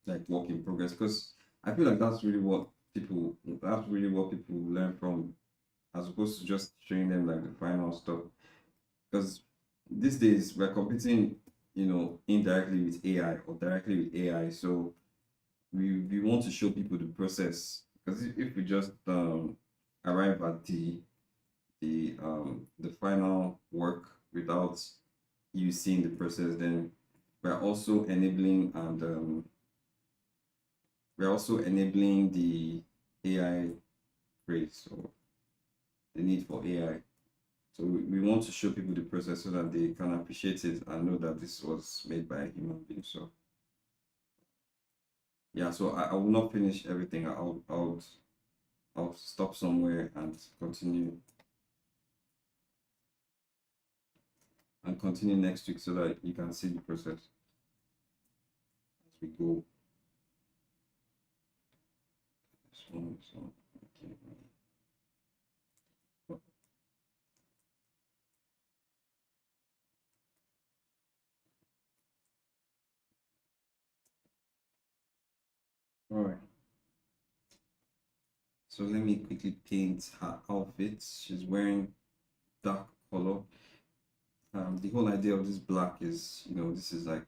A: like work in progress, because I feel like that's really what people learn from, as opposed to just showing them like the final stuff. Because these days we're competing, indirectly with AI or directly with AI. So we want to show people the process, because if we just arrive at the final work without you seeing the process, then we're also enabling the AI craze, or the need for AI. So we want to show people the process so that they can appreciate it and know that this was made by a human being. So yeah, so I will not finish everything. I'll stop somewhere and continue next week so that you can see the process as we go. So okay. All right. So let me quickly paint her outfit. She's wearing dark color. The whole idea of this black is, this is like.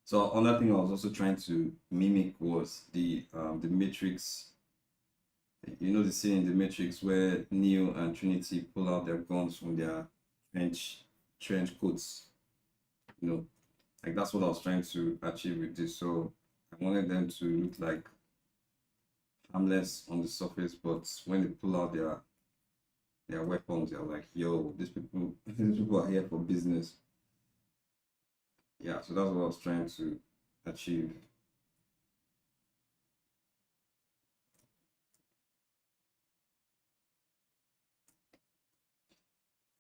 A: So another thing I was also trying to mimic was the Matrix. You know the scene in the Matrix where Neo and Trinity pull out their guns from their trench coats. Like that's what I was trying to achieve with this. So I wanted them to look like harmless on the surface, but when they pull out their weapons, they're like, yo, these people these people are here for business. Yeah, so that's what I was trying to achieve.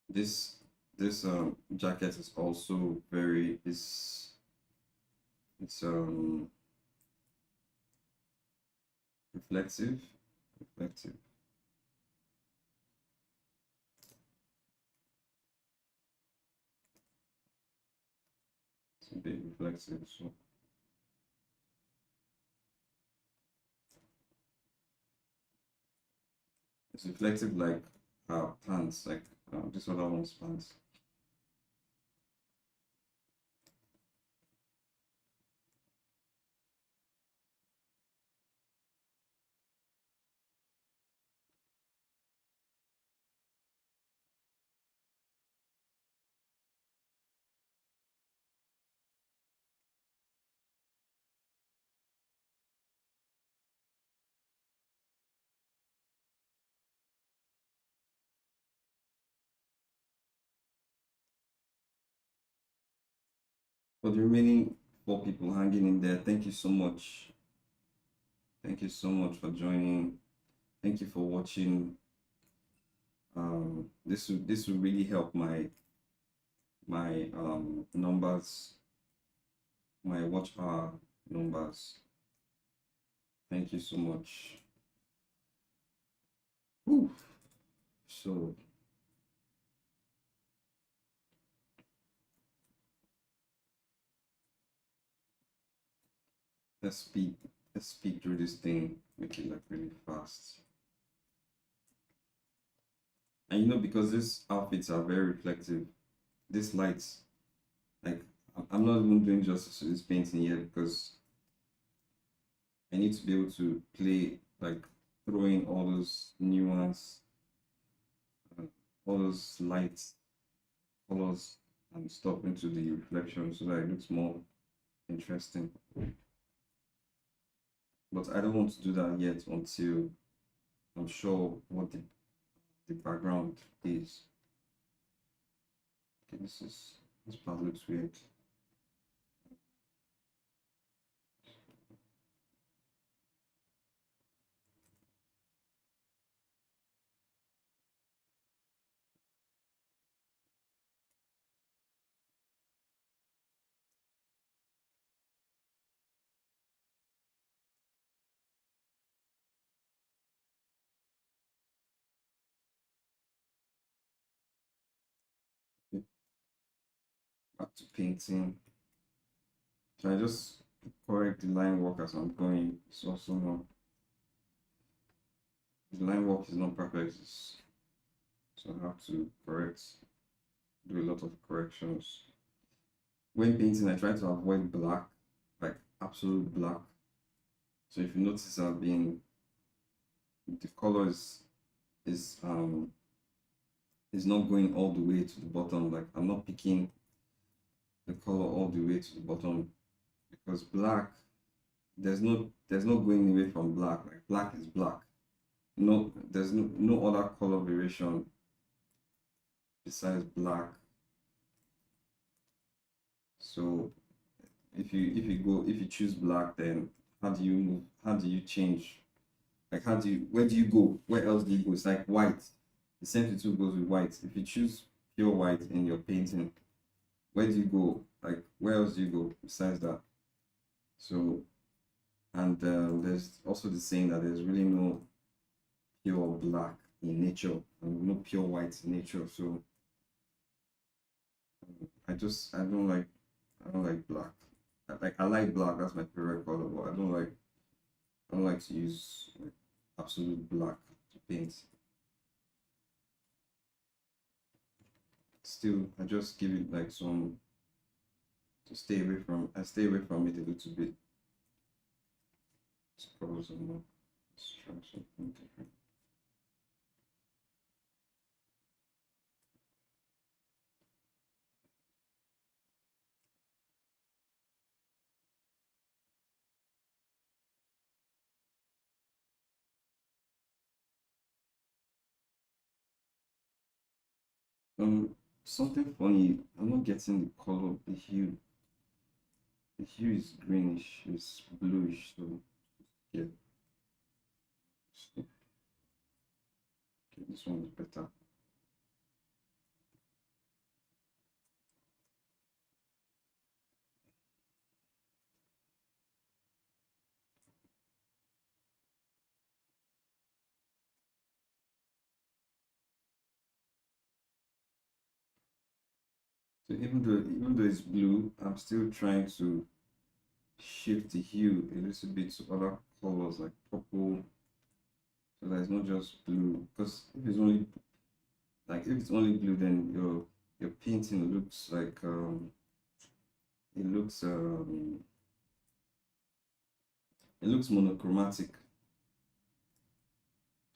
A: This jacket is also very it's reflective. It's a bit reflective, so it's reflective like pants, like this other one's pants. For the remaining 4 people hanging in there, thank you so much. Thank you so much for joining. Thank you for watching. This will really help my numbers, my watch hour numbers. Thank you so much. Whew. So let's speed through this thing, make it like really fast. And because these outfits are very reflective, these lights, like I'm not even doing justice to this painting yet because I need to be able to play, like throw in all those nuance, all those lights, colors, and stuff into the reflection so that it looks more interesting. But I don't want to do that yet until I'm sure what the background is. Okay, this part looks weird. Okay, back to painting. So I just correct the line work as I'm going. It's also not, the line work is not perfect. So I have to do a lot of corrections. When painting, I try to avoid black, like absolute black. So if you notice, the color is um is not going all the way to the bottom. Like I'm not picking the color all the way to the bottom because black, there's no going away from black. Like black is black. No, there's no other color variation besides black. So if you choose black, then how do you move? How do you change? Like where do you go? Where else do you go? It's like white. The same thing too goes with white. If you choose pure white in your painting, where do you go? Like where else do you go besides that? So, and there's also the saying that there's really no pure black in nature and no pure white in nature. So I don't like black. I like black, that's my favorite color, but I don't like to use like absolute black to paint. Still, I just give it like some to stay away from. I stay away from it a little bit. Suppose let's try something different. Something funny. I'm not getting the color, the hue. The hue is greenish, it's bluish, so yeah. Okay, this one is better. So even though it's blue, I'm still trying to shift the hue a little bit to other colors like purple, so that it's not just blue. Because if it's only blue, then your painting looks like it looks um it looks monochromatic.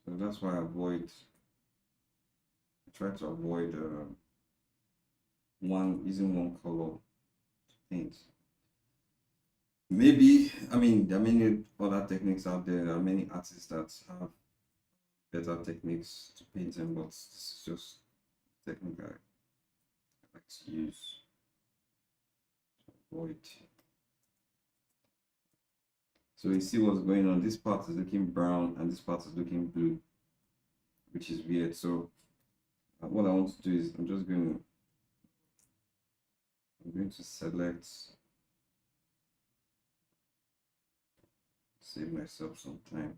A: So that's why I try to avoid using one color to paint. Maybe, I mean, there are many other techniques out there. There are many artists that have better techniques to paint them, but this is just a technique I like to use to avoid. So you see what's going on. This part is looking brown and this part is looking blue, which is weird. So what I want to do is I'm going to select, save myself some time.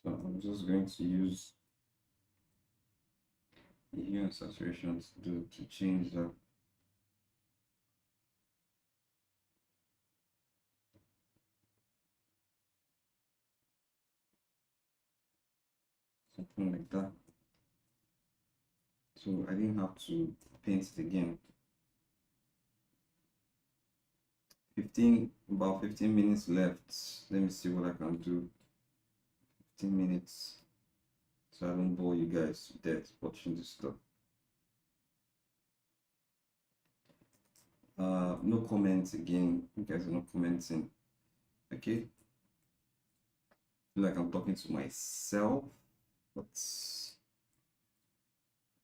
A: So I'm just going to use the hue and saturation to change that. Something like that. So I didn't have to paint it again. About 15 minutes left. Let me see what I can do. 15 minutes. So I don't bore you guys to death watching this stuff. No comments again. You guys are not commenting. Okay. I feel like I'm talking to myself, but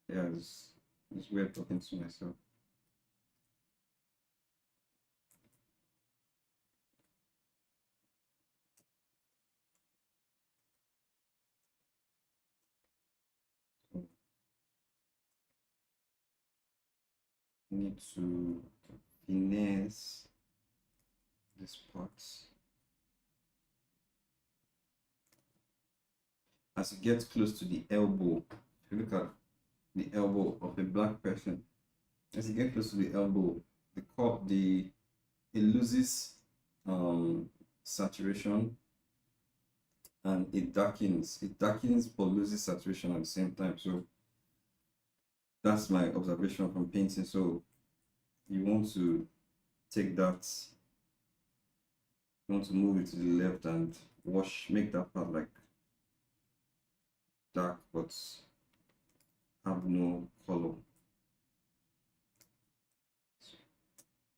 A: yeah, it's weird talking to myself. I need to finesse this part. As you get close to the elbow, if you look at the elbow of a black person, as you get close to the elbow, it loses saturation and it darkens. It darkens but loses saturation at the same time. So that's my observation from painting. So you want to take that You want to move it to the left and make that part like dark but have no color,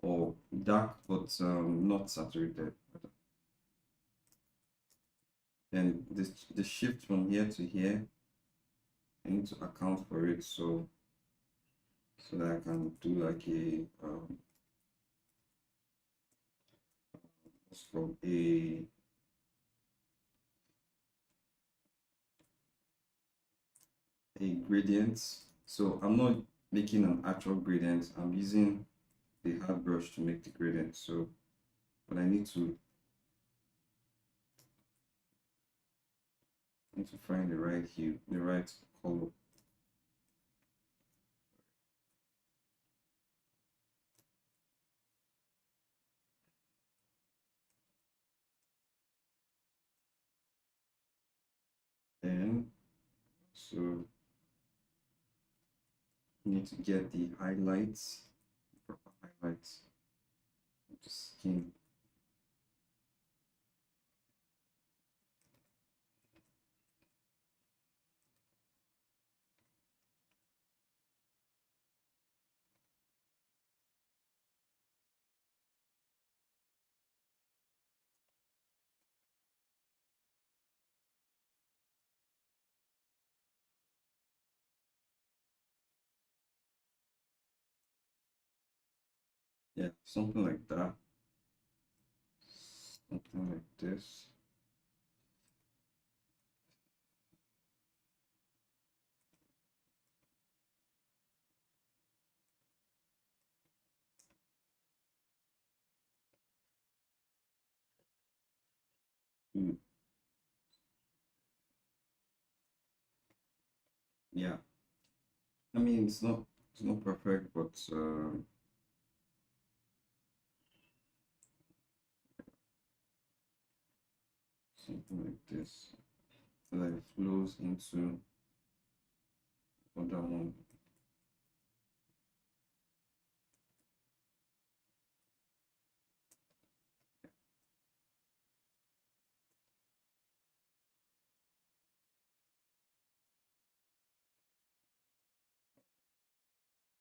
A: or dark but not saturated. Then the shift from here to here, I need to account for it so that I can do like a what's called a gradient. So I'm not making an actual gradient, I'm using the hard brush to make the gradient. So but I need to find the right hue, the right color. Then so need to get the highlights, proper highlights of the skin. Yeah, something like that. Something like this. Mm, yeah, I mean it's not perfect, but something like this, so that it flows into other one.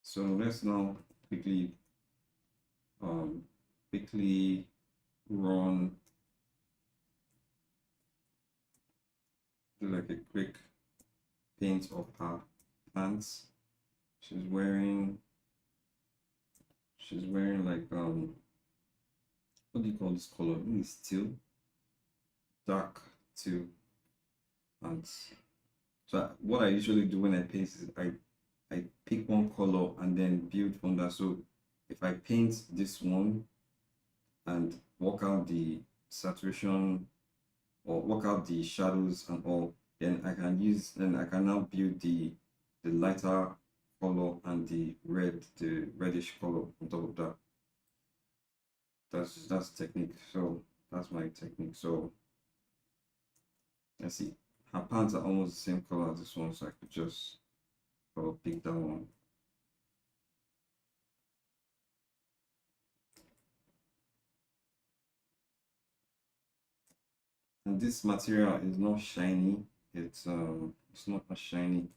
A: So let's now quickly um quickly run, do like a quick paint of her pants. She's wearing like what do you call this color? I think it's teal, dark teal pants. So what I usually do when I paint is I pick one color and then build from that. So if I paint this one and work out the saturation or work out the shadows and all, then I can now build the lighter color and the reddish color on top of that. That's technique. So that's my technique. So let's see. Her pants are almost the same color as this one, so I could just pick that one. And this material is not shiny. It's not as shiny.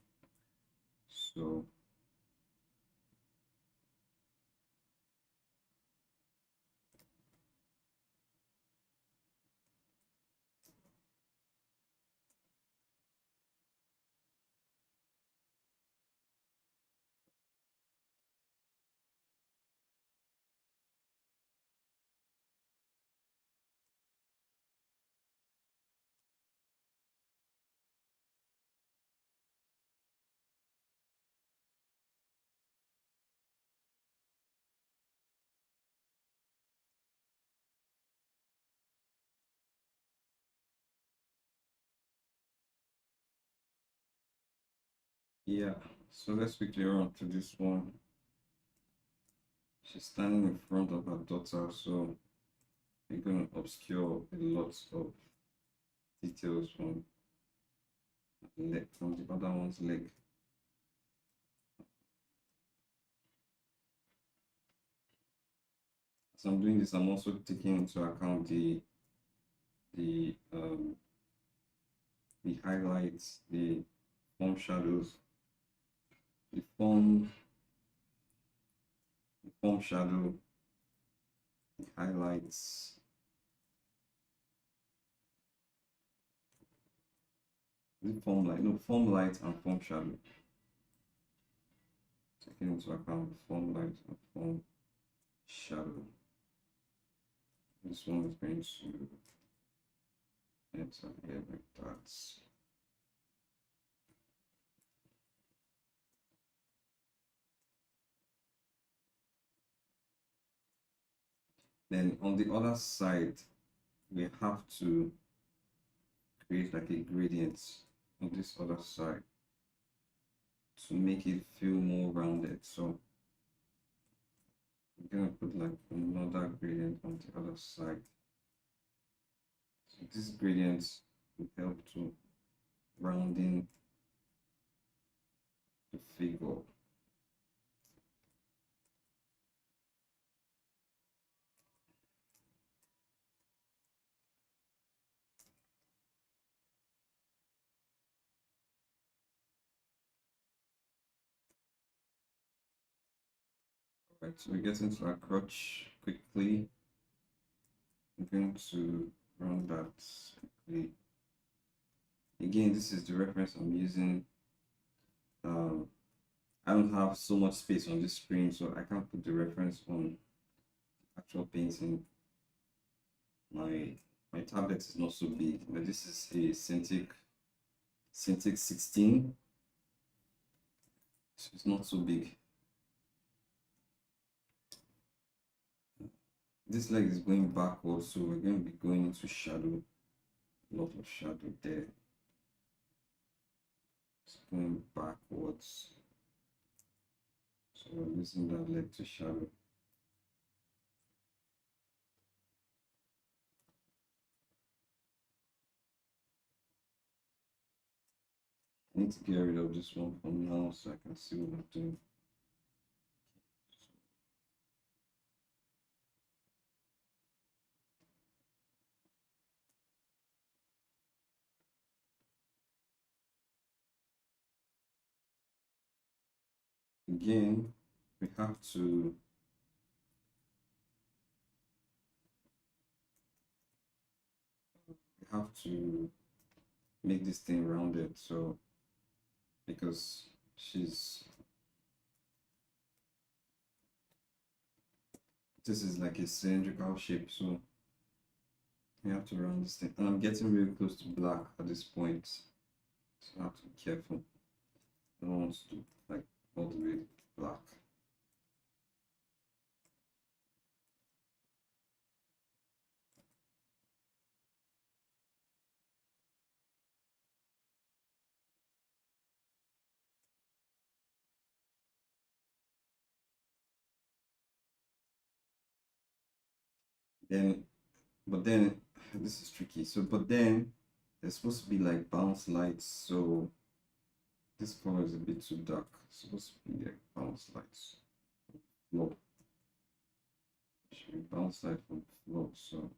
A: So yeah, so let's quickly run to this one. She's standing in front of her daughter, so we're gonna obscure a lot of details from from the other one's leg. As I'm doing this, I'm also taking into account the highlights, the form shadows, the form shadow, the highlights, the form light, no, form light and form shadow. Taking into account form light and form shadow. This one is going to enter here like that. Then on the other side, we have to create like a gradient on this other side to make it feel more rounded. So I'm gonna put like another gradient on the other side. So this gradient will help to rounding the figure. Right, so we're getting to our crotch quickly. I'm going to run that quickly. Again, this is the reference I'm using. I don't have so much space on this screen, so I can't put the reference on actual painting. My tablet is not so big. Now this is a Cintiq 16, so it's not so big. This leg is going backwards, so we're going to be going into shadow. A lot of shadow there. It's going backwards, so we're using that leg to shadow. I need to get rid of this one for now so I can see what I'm doing. Again, we have to make this thing rounded, so because this is like a cylindrical shape, so we have to round this thing. And I'm getting really close to black at this point, so I have to be careful. I don't want to do like all the way black. But then this is tricky. So, but then there's supposed to be like bounce lights. So this color is a bit too dark. It's supposed to be like bounce lights. Floor. Should be bounce light from the floor. So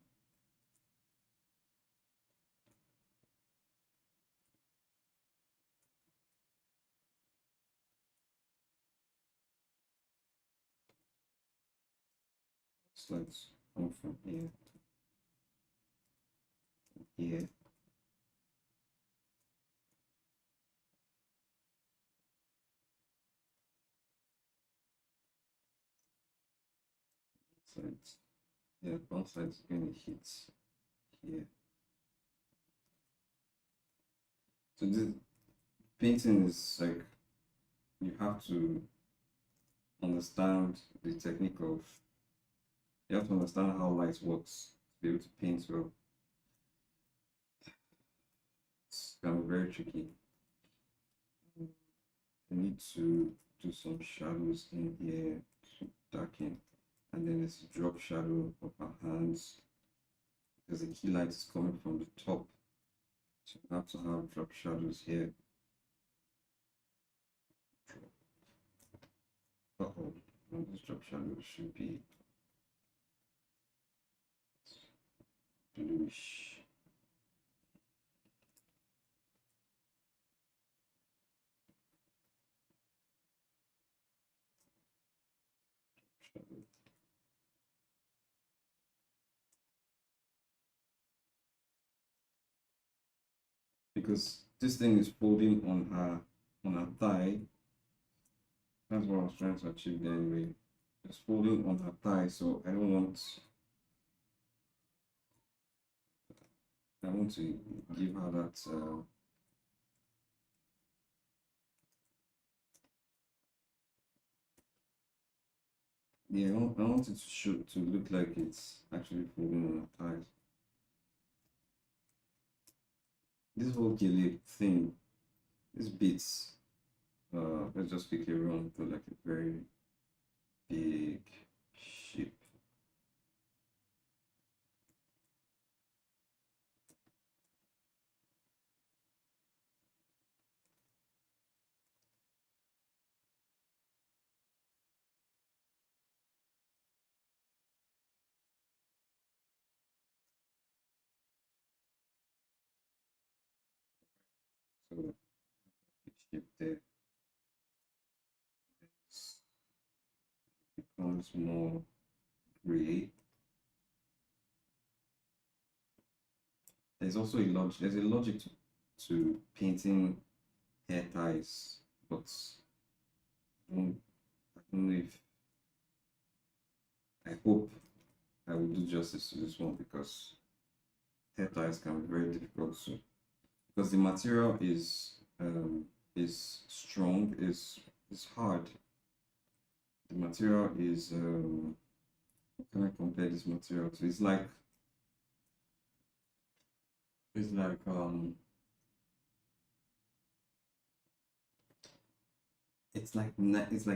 A: lights come from here. Here. Sides. Yeah, bounce lights gonna hit here. So this painting is like you have to understand the technique of you have to understand how light works to be able to paint well. It's kind of very tricky. I need to do some shadows in here to darken, and then there's a drop shadow of our hands because the key light is coming from the top, so I have to have drop shadows here. Uh-oh, this drop shadow should be bluish. because this thing is folding on her thigh. That's what I was trying to achieve anyway. It's folding on her thigh, so I want to give her that yeah, I want it to look like it's actually folding on her thighs. This whole gilly thing, these bits, let's just quickly run through like a very big shape. So big shape there becomes more gray. There's also a logic. There's a logic to painting hair ties, but I don't know if I hope I will do justice to this one because hair ties can be very difficult to because the material is strong, is hard. The material is what can I compare this material to? It's like it's like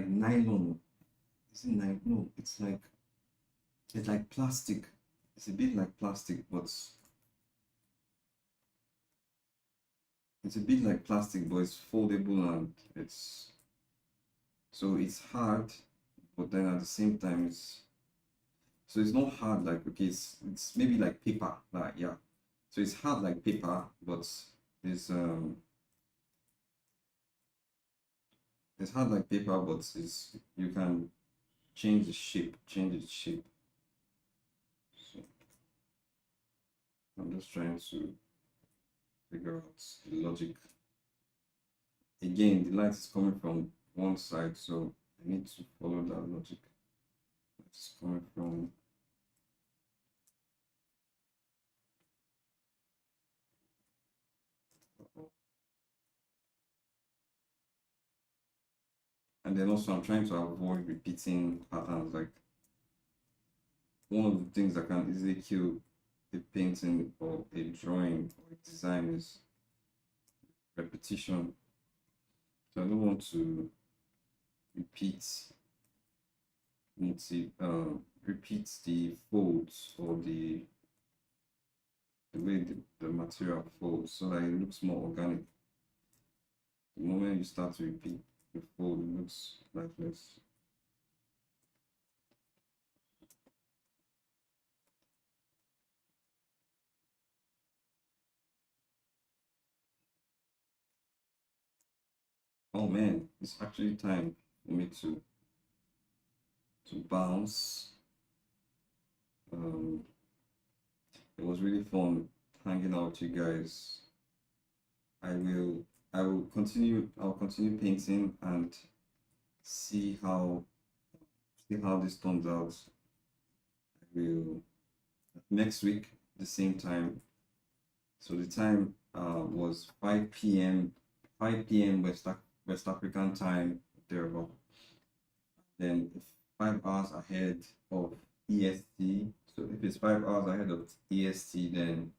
A: nylon. Is it nylon? No, it's like plastic. It's a bit like plastic, but it's a bit like plastic, but it's foldable and it's hard, but then at the same time it's not hard like okay, it's maybe like paper, like yeah. So it's hard like paper, but it's um it's hard like paper, but it's you can change its shape. So I'm just trying to figure out the logic. Again, the light is coming from one side, so I need to follow that logic. It's coming from and then also I'm trying to avoid repeating patterns. Like one of the things that can easily kill a painting or a drawing or a design is repetition. So I don't want to repeat repeat the folds or the way the material folds so that it looks more organic. The moment you start to repeat the fold, it looks lifeless. Oh man, it's actually time for me to bounce. Um, it was really fun hanging out with you guys. I will I'll continue painting and see how this turns out. I will next week the same time. So the time was 5 p.m. 5 p.m. West African time thereabout. Then 5 hours ahead of EST. So if it's 5 hours ahead of EST, then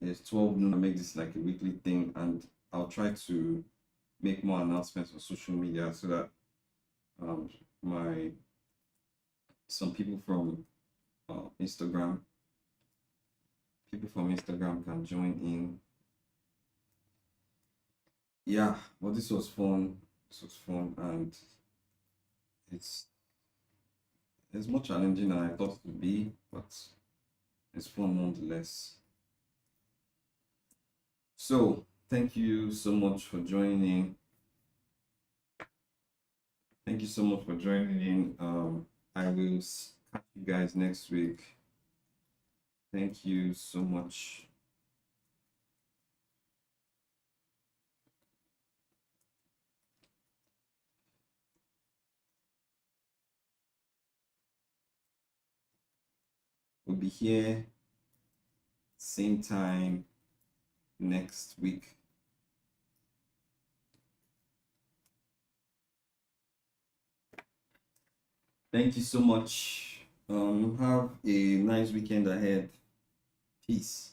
A: it's 12 noon. I make this like a weekly thing, and I'll try to make more announcements on social media so that my some Instagram people from Instagram can join in. Yeah, but this was fun. This was fun, and it's it's more challenging than I thought it would be, but it's fun nonetheless. So thank you so much for joining in. Thank you so much for joining in. I will catch you guys next week. Thank you so much. We'll be here same time next week. Thank you so much. Have a nice weekend ahead. Peace.